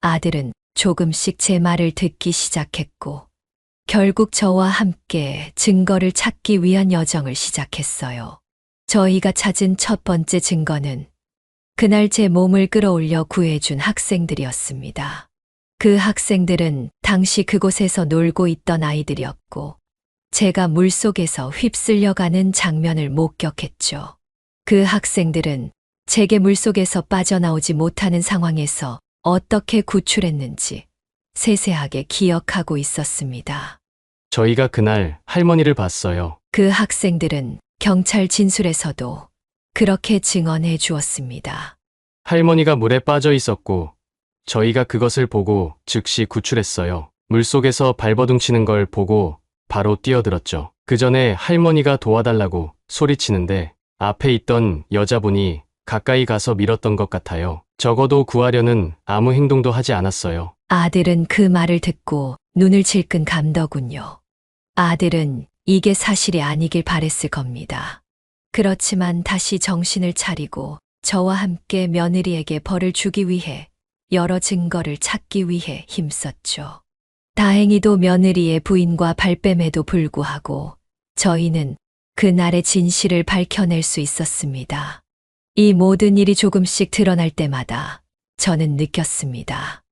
아들은 조금씩 제 말을 듣기 시작했고 결국 저와 함께 증거를 찾기 위한 여정을 시작했어요. 저희가 찾은 첫 번째 증거는 그날 제 몸을 끌어올려 구해준 학생들이었습니다. 그 학생들은 당시 그곳에서 놀고 있던 아이들이었고 제가 물속에서 휩쓸려가는 장면을 목격했죠. 그 학생들은 제게 물속에서 빠져나오지 못하는 상황에서 어떻게 구출했는지 세세하게 기억하고 있었습니다. 저희가 그날 할머니를 봤어요. 그 학생들은 경찰 진술에서도 그렇게 증언해 주었습니다. 할머니가 물에 빠져 있었고 저희가 그것을 보고 즉시 구출했어요. 물속에서 발버둥 치는 걸 보고 바로 뛰어들었죠. 그 전에 할머니가 도와달라고 소리치는데 앞에 있던 여자분이 가까이 가서 밀었던 것 같아요. 적어도 구하려는 아무 행동도 하지 않았어요. 아들은 그 말을 듣고 눈을 질끈 감더군요. 아들은 이게 사실이 아니길 바랬을 겁니다. 그렇지만 다시 정신을 차리고 저와 함께 며느리에게 벌을 주기 위해 여러 증거를 찾기 위해 힘썼죠. 다행히도 며느리의 부인과 발뺌에도 불구하고 저희는 그날의 진실을 밝혀낼 수 있었습니다. 이 모든 일이 조금씩 드러날 때마다 저는 느꼈습니다.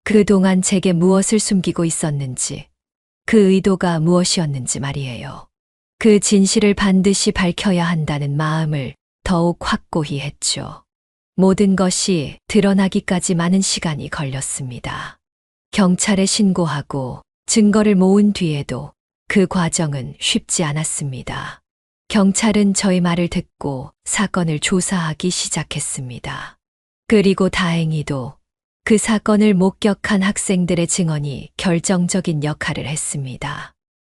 그동안 제게 무엇을 숨기고 있었는지, 그 의도가 무엇이었는지 말이에요. 그 진실을 반드시 밝혀야 한다는 마음을 더욱 확고히 했죠. 모든 것이 드러나기까지 많은 시간이 걸렸습니다. 경찰에 신고하고 증거를 모은 뒤에도 그 과정은 쉽지 않았습니다. 경찰은 저희 말을 듣고 사건을 조사하기 시작했습니다. 그리고 다행히도 그 사건을 목격한 학생들의 증언이 결정적인 역할을 했습니다.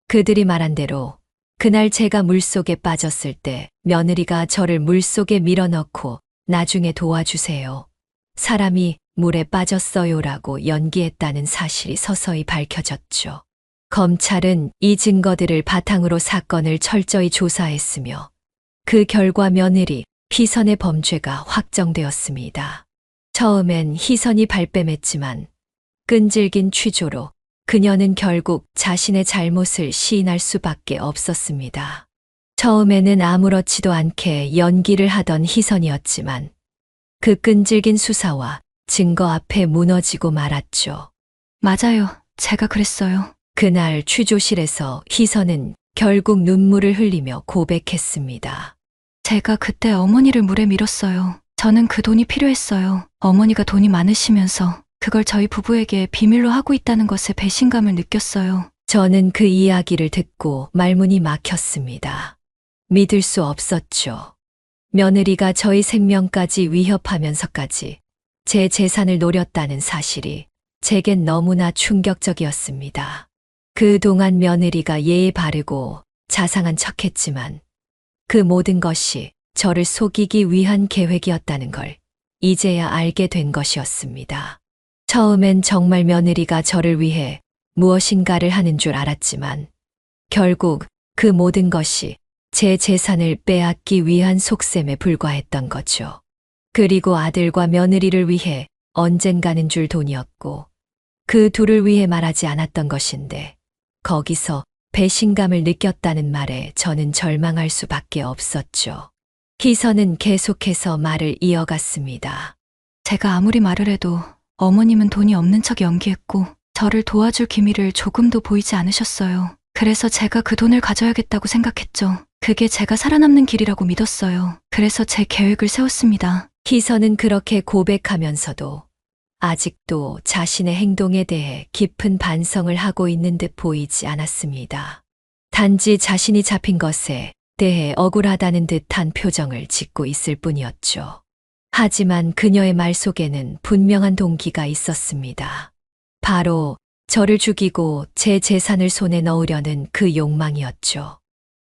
그들이 말한 대로 그날 제가 물속에 빠졌을 때 며느리가 저를 물속에 밀어넣고 나중에 도와주세요. 사람이 물에 빠졌어요라고 연기했다는 사실이 서서히 밝혀졌죠. 검찰은 이 증거들을 바탕으로 사건을 철저히 조사했으며 그 결과 며느리 희선의 범죄가 확정되었습니다. 처음엔 희선이 발뺌했지만 끈질긴 취조로 그녀는 결국 자신의 잘못을 시인할 수밖에 없었습니다. 처음에는 아무렇지도 않게 연기를 하던 희선이었지만 그 끈질긴 수사와 증거 앞에 무너지고 말았죠. 맞아요. 제가 그랬어요. 그날 취조실에서 희선은 결국 눈물을 흘리며 고백했습니다. 제가 그때 어머니를 물에 밀었어요. 저는 그 돈이 필요했어요. 어머니가 돈이 많으시면서 그걸 저희 부부에게 비밀로 하고 있다는 것에 배신감을 느꼈어요. 저는 그 이야기를 듣고 말문이 막혔습니다. 믿을 수 없었죠. 며느리가 저희 생명까지 위협하면서까지 제 재산을 노렸다는 사실이 제겐 너무나 충격적이었습니다. 그동안 며느리가 예의 바르고 자상한 척했지만 그 모든 것이 저를 속이기 위한 계획이었다는 걸 이제야 알게 된 것이었습니다. 처음엔 정말 며느리가 저를 위해 무엇인가를 하는 줄 알았지만 결국 그 모든 것이 제 재산을 빼앗기 위한 속셈에 불과했던 거죠. 그리고 아들과 며느리를 위해 언젠가는 줄 돈이었고 그 둘을 위해 말하지 않았던 것인데 거기서 배신감을 느꼈다는 말에 저는 절망할 수밖에 없었죠. 희선은 계속해서 말을 이어갔습니다. 제가 아무리 말을 해도 어머님은 돈이 없는 척 연기했고 저를 도와줄 기미를 조금도 보이지 않으셨어요. 그래서 제가 그 돈을 가져야겠다고 생각했죠. 그게 제가 살아남는 길이라고 믿었어요. 그래서 제 계획을 세웠습니다. 희선은 그렇게 고백하면서도 아직도 자신의 행동에 대해 깊은 반성을 하고 있는 듯 보이지 않았습니다. 단지 자신이 잡힌 것에 대해 억울하다는 듯한 표정을 짓고 있을 뿐이었죠. 하지만 그녀의 말 속에는 분명한 동기가 있었습니다. 바로 저를 죽이고 제 재산을 손에 넣으려는 그 욕망이었죠.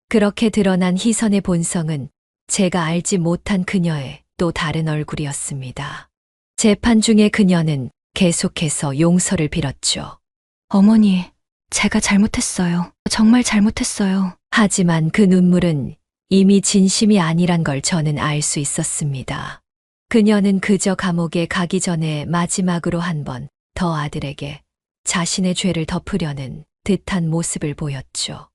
그렇게 드러난 희선의 본성은 제가 알지 못한 그녀의 또 다른 얼굴이었습니다. 재판 중에 그녀는 계속해서 용서를 빌었죠. 어머니, 제가 잘못했어요. 정말 잘못했어요. 하지만 그 눈물은 이미 진심이 아니란 걸 저는 알 수 있었습니다. 그녀는 그저 감옥에 가기 전에 마지막으로 한 번 더 아들에게 자신의 죄를 덮으려는 듯한 모습을 보였죠.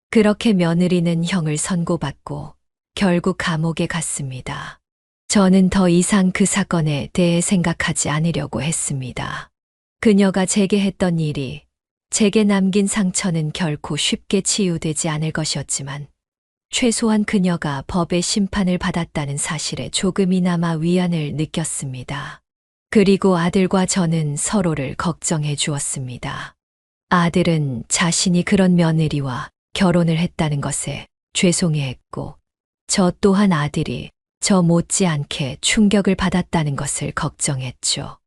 그렇게 며느리는 형을 선고받고 결국 감옥에 갔습니다. 저는 더 이상 그 사건에 대해 생각하지 않으려고 했습니다. 그녀가 제게 했던 일이, 제게 남긴 상처는 결코 쉽게 치유되지 않을 것이었지만 최소한 그녀가 법의 심판을 받았다는 사실에 조금이나마 위안을 느꼈습니다. 그리고 아들과 저는 서로를 걱정해 주었습니다. 아들은 자신이 그런 며느리와 결혼을 했다는 것에 죄송해했고, 저 또한 아들이 저 못지않게 충격을 받았다는 것을 걱정했죠.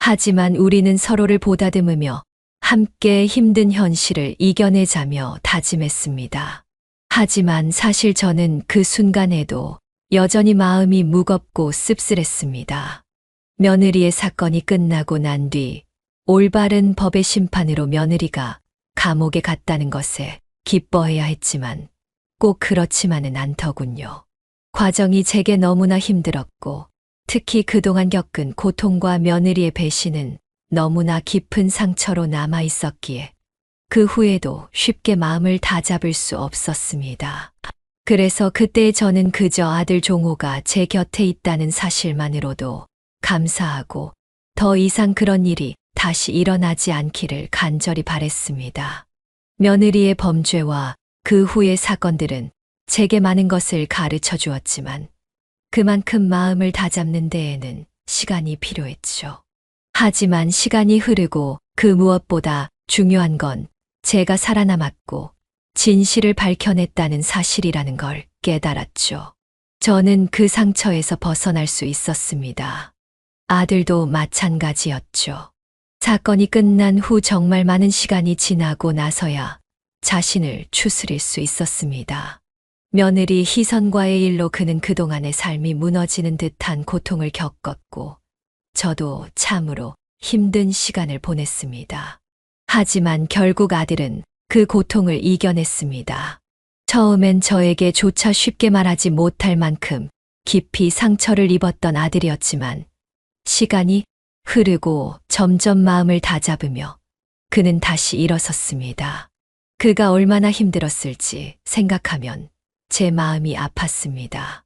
하지만 우리는 서로를 보다듬으며 함께 힘든 현실을 이겨내자며 다짐했습니다. 하지만 사실 저는 그 순간에도 여전히 마음이 무겁고 씁쓸했습니다. 며느리의 사건이 끝나고 난 뒤 올바른 법의 심판으로 며느리가 감옥에 갔다는 것에 기뻐해야 했지만 꼭 그렇지만은 않더군요. 과정이 제게 너무나 힘들었고, 특히 그동안 겪은 고통과 며느리의 배신은 너무나 깊은 상처로 남아 있었기에 그 후에도 쉽게 마음을 다잡을 수 없었습니다. 그래서 그때 저는 그저 아들 종호가 제 곁에 있다는 사실만으로도 감사하고 더 이상 그런 일이 다시 일어나지 않기를 간절히 바랬습니다. 며느리의 범죄와 그 후의 사건들은 제게 많은 것을 가르쳐 주었지만 그만큼 마음을 다잡는 데에는 시간이 필요했죠. 하지만 시간이 흐르고 그 무엇보다 중요한 건 제가 살아남았고 진실을 밝혀냈다는 사실이라는 걸 깨달았죠. 저는 그 상처에서 벗어날 수 있었습니다. 아들도 마찬가지였죠. 사건이 끝난 후 정말 많은 시간이 지나고 나서야 자신을 추스릴 수 있었습니다. 며느리 희선과의 일로 그는 그동안의 삶이 무너지는 듯한 고통을 겪었고, 저도 참으로 힘든 시간을 보냈습니다. 하지만 결국 아들은 그 고통을 이겨냈습니다. 처음엔 저에게 조차 쉽게 말하지 못할 만큼 깊이 상처를 입었던 아들이었지만 시간이 흐르고 점점 마음을 다잡으며 그는 다시 일어섰습니다. 그가 얼마나 힘들었을지 생각하면 제 마음이 아팠습니다.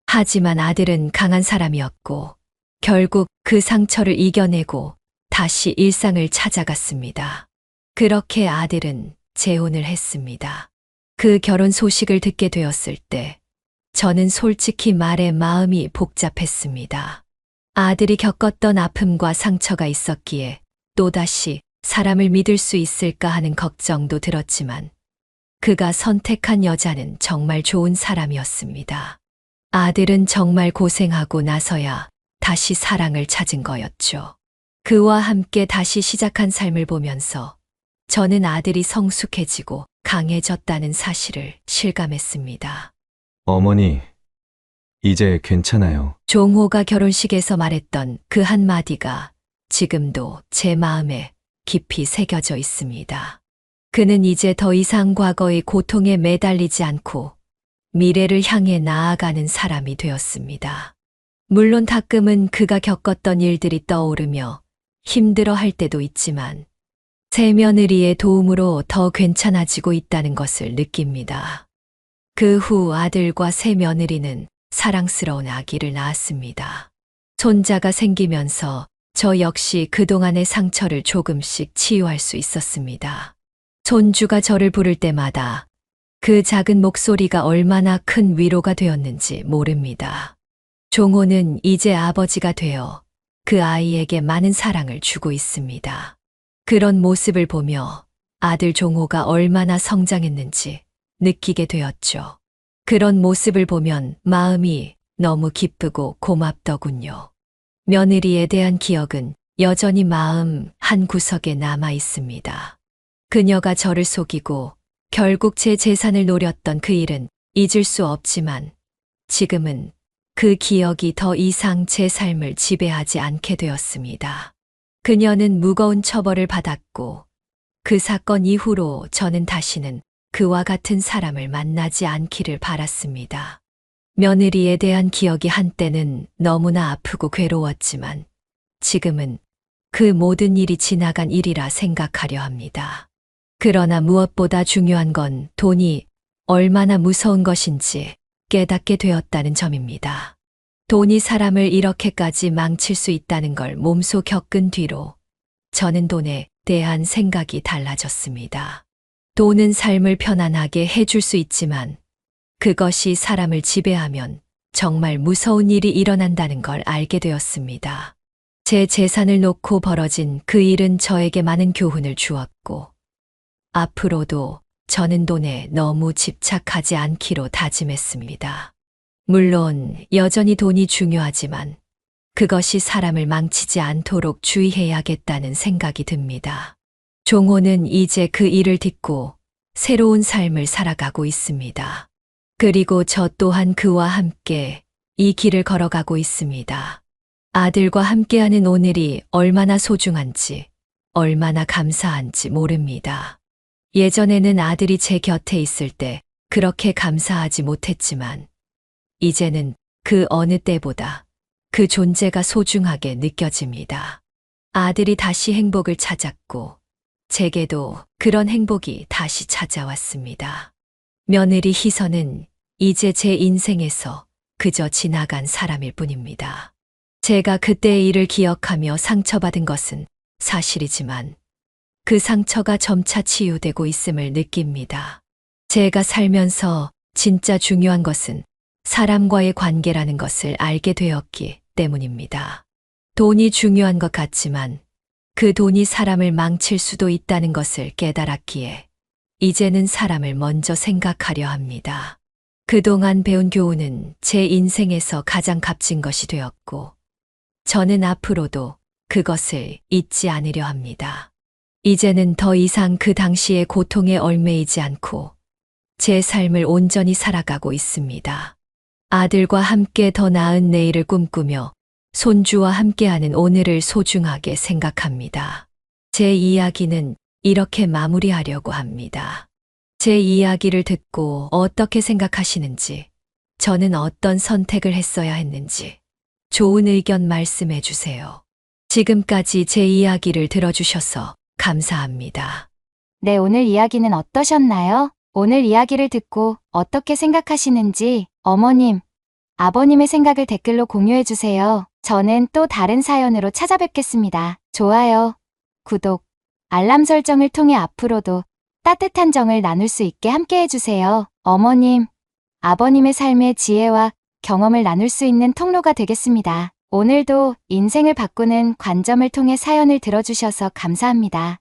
하지만 아들은 강한 사람이었고 결국 그 상처를 이겨내고 다시 일상을 찾아갔습니다. 그렇게 아들은 재혼을 했습니다. 그 결혼 소식을 듣게 되었을 때 저는 솔직히 말해 마음이 복잡했습니다. 아들이 겪었던 아픔과 상처가 있었기에 또다시 사람을 믿을 수 있을까 하는 걱정도 들었지만 그가 선택한 여자는 정말 좋은 사람이었습니다. 아들은 정말 고생하고 나서야 다시 사랑을 찾은 거였죠. 그와 함께 다시 시작한 삶을 보면서 저는 아들이 성숙해지고 강해졌다는 사실을 실감했습니다. 어머니, 이제 괜찮아요. 종호가 결혼식에서 말했던 그 한마디가 지금도 제 마음에 깊이 새겨져 있습니다. 그는 이제 더 이상 과거의 고통에 매달리지 않고 미래를 향해 나아가는 사람이 되었습니다. 물론 가끔은 그가 겪었던 일들이 떠오르며 힘들어 할 때도 있지만 새 며느리의 도움으로 더 괜찮아지고 있다는 것을 느낍니다. 그 후 아들과 새 며느리는 사랑스러운 아기를 낳았습니다. 손자가 생기면서 저 역시 그동안의 상처를 조금씩 치유할 수 있었습니다. 손주가 저를 부를 때마다 그 작은 목소리가 얼마나 큰 위로가 되었는지 모릅니다. 종호는 이제 아버지가 되어 그 아이에게 많은 사랑을 주고 있습니다. 그런 모습을 보며 아들 종호가 얼마나 성장했는지 느끼게 되었죠. 그런 모습을 보면 마음이 너무 기쁘고 고맙더군요. 며느리에 대한 기억은 여전히 마음 한 구석에 남아 있습니다. 그녀가 저를 속이고 결국 제 재산을 노렸던 그 일은 잊을 수 없지만 지금은 그 기억이 더 이상 제 삶을 지배하지 않게 되었습니다. 그녀는 무거운 처벌을 받았고 그 사건 이후로 저는 다시는 그와 같은 사람을 만나지 않기를 바랐습니다. 며느리에 대한 기억이 한때는 너무나 아프고 괴로웠지만 지금은 그 모든 일이 지나간 일이라 생각하려 합니다. 그러나 무엇보다 중요한 건 돈이 얼마나 무서운 것인지 깨닫게 되었다는 점입니다. 돈이 사람을 이렇게까지 망칠 수 있다는 걸 몸소 겪은 뒤로 저는 돈에 대한 생각이 달라졌습니다. 돈은 삶을 편안하게 해줄 수 있지만 그것이 사람을 지배하면 정말 무서운 일이 일어난다는 걸 알게 되었습니다. 제 재산을 놓고 벌어진 그 일은 저에게 많은 교훈을 주었고 앞으로도 저는 돈에 너무 집착하지 않기로 다짐했습니다. 물론 여전히 돈이 중요하지만 그것이 사람을 망치지 않도록 주의해야겠다는 생각이 듭니다. 종호는 이제 그 일을 딛고 새로운 삶을 살아가고 있습니다. 그리고 저 또한 그와 함께 이 길을 걸어가고 있습니다. 아들과 함께하는 오늘이 얼마나 소중한지, 얼마나 감사한지 모릅니다. 예전에는 아들이 제 곁에 있을 때 그렇게 감사하지 못했지만 이제는 그 어느 때보다 그 존재가 소중하게 느껴집니다. 아들이 다시 행복을 찾았고 제게도 그런 행복이 다시 찾아왔습니다. 며느리 희선은 이제 제 인생에서 그저 지나간 사람일 뿐입니다. 제가 그때의 일을 기억하며 상처받은 것은 사실이지만 그 상처가 점차 치유되고 있음을 느낍니다. 제가 살면서 진짜 중요한 것은 사람과의 관계라는 것을 알게 되었기 때문입니다. 돈이 중요한 것 같지만 그 돈이 사람을 망칠 수도 있다는 것을 깨달았기에 이제는 사람을 먼저 생각하려 합니다. 그동안 배운 교훈은 제 인생에서 가장 값진 것이 되었고 저는 앞으로도 그것을 잊지 않으려 합니다. 이제는 더 이상 그 당시의 고통에 얽매이지 않고 제 삶을 온전히 살아가고 있습니다. 아들과 함께 더 나은 내일을 꿈꾸며 손주와 함께하는 오늘을 소중하게 생각합니다. 제 이야기는 이렇게 마무리하려고 합니다. 제 이야기를 듣고 어떻게 생각하시는지, 저는 어떤 선택을 했어야 했는지 좋은 의견 말씀해 주세요. 지금까지 제 이야기를 들어주셔서 감사합니다. 네, 오늘 이야기는 어떠셨나요? 오늘 이야기를 듣고 어떻게 생각하시는지 어머님, 아버님의 생각을 댓글로 공유해 주세요. 저는 또 다른 사연으로 찾아뵙겠습니다. 좋아요, 구독, 알람 설정을 통해 앞으로도 따뜻한 정을 나눌 수 있게 함께 해주세요. 어머님, 아버님의 삶의 지혜와 경험을 나눌 수 있는 통로가 되겠습니다. 오늘도 인생을 바꾸는 관점을 통해 사연을 들어주셔서 감사합니다.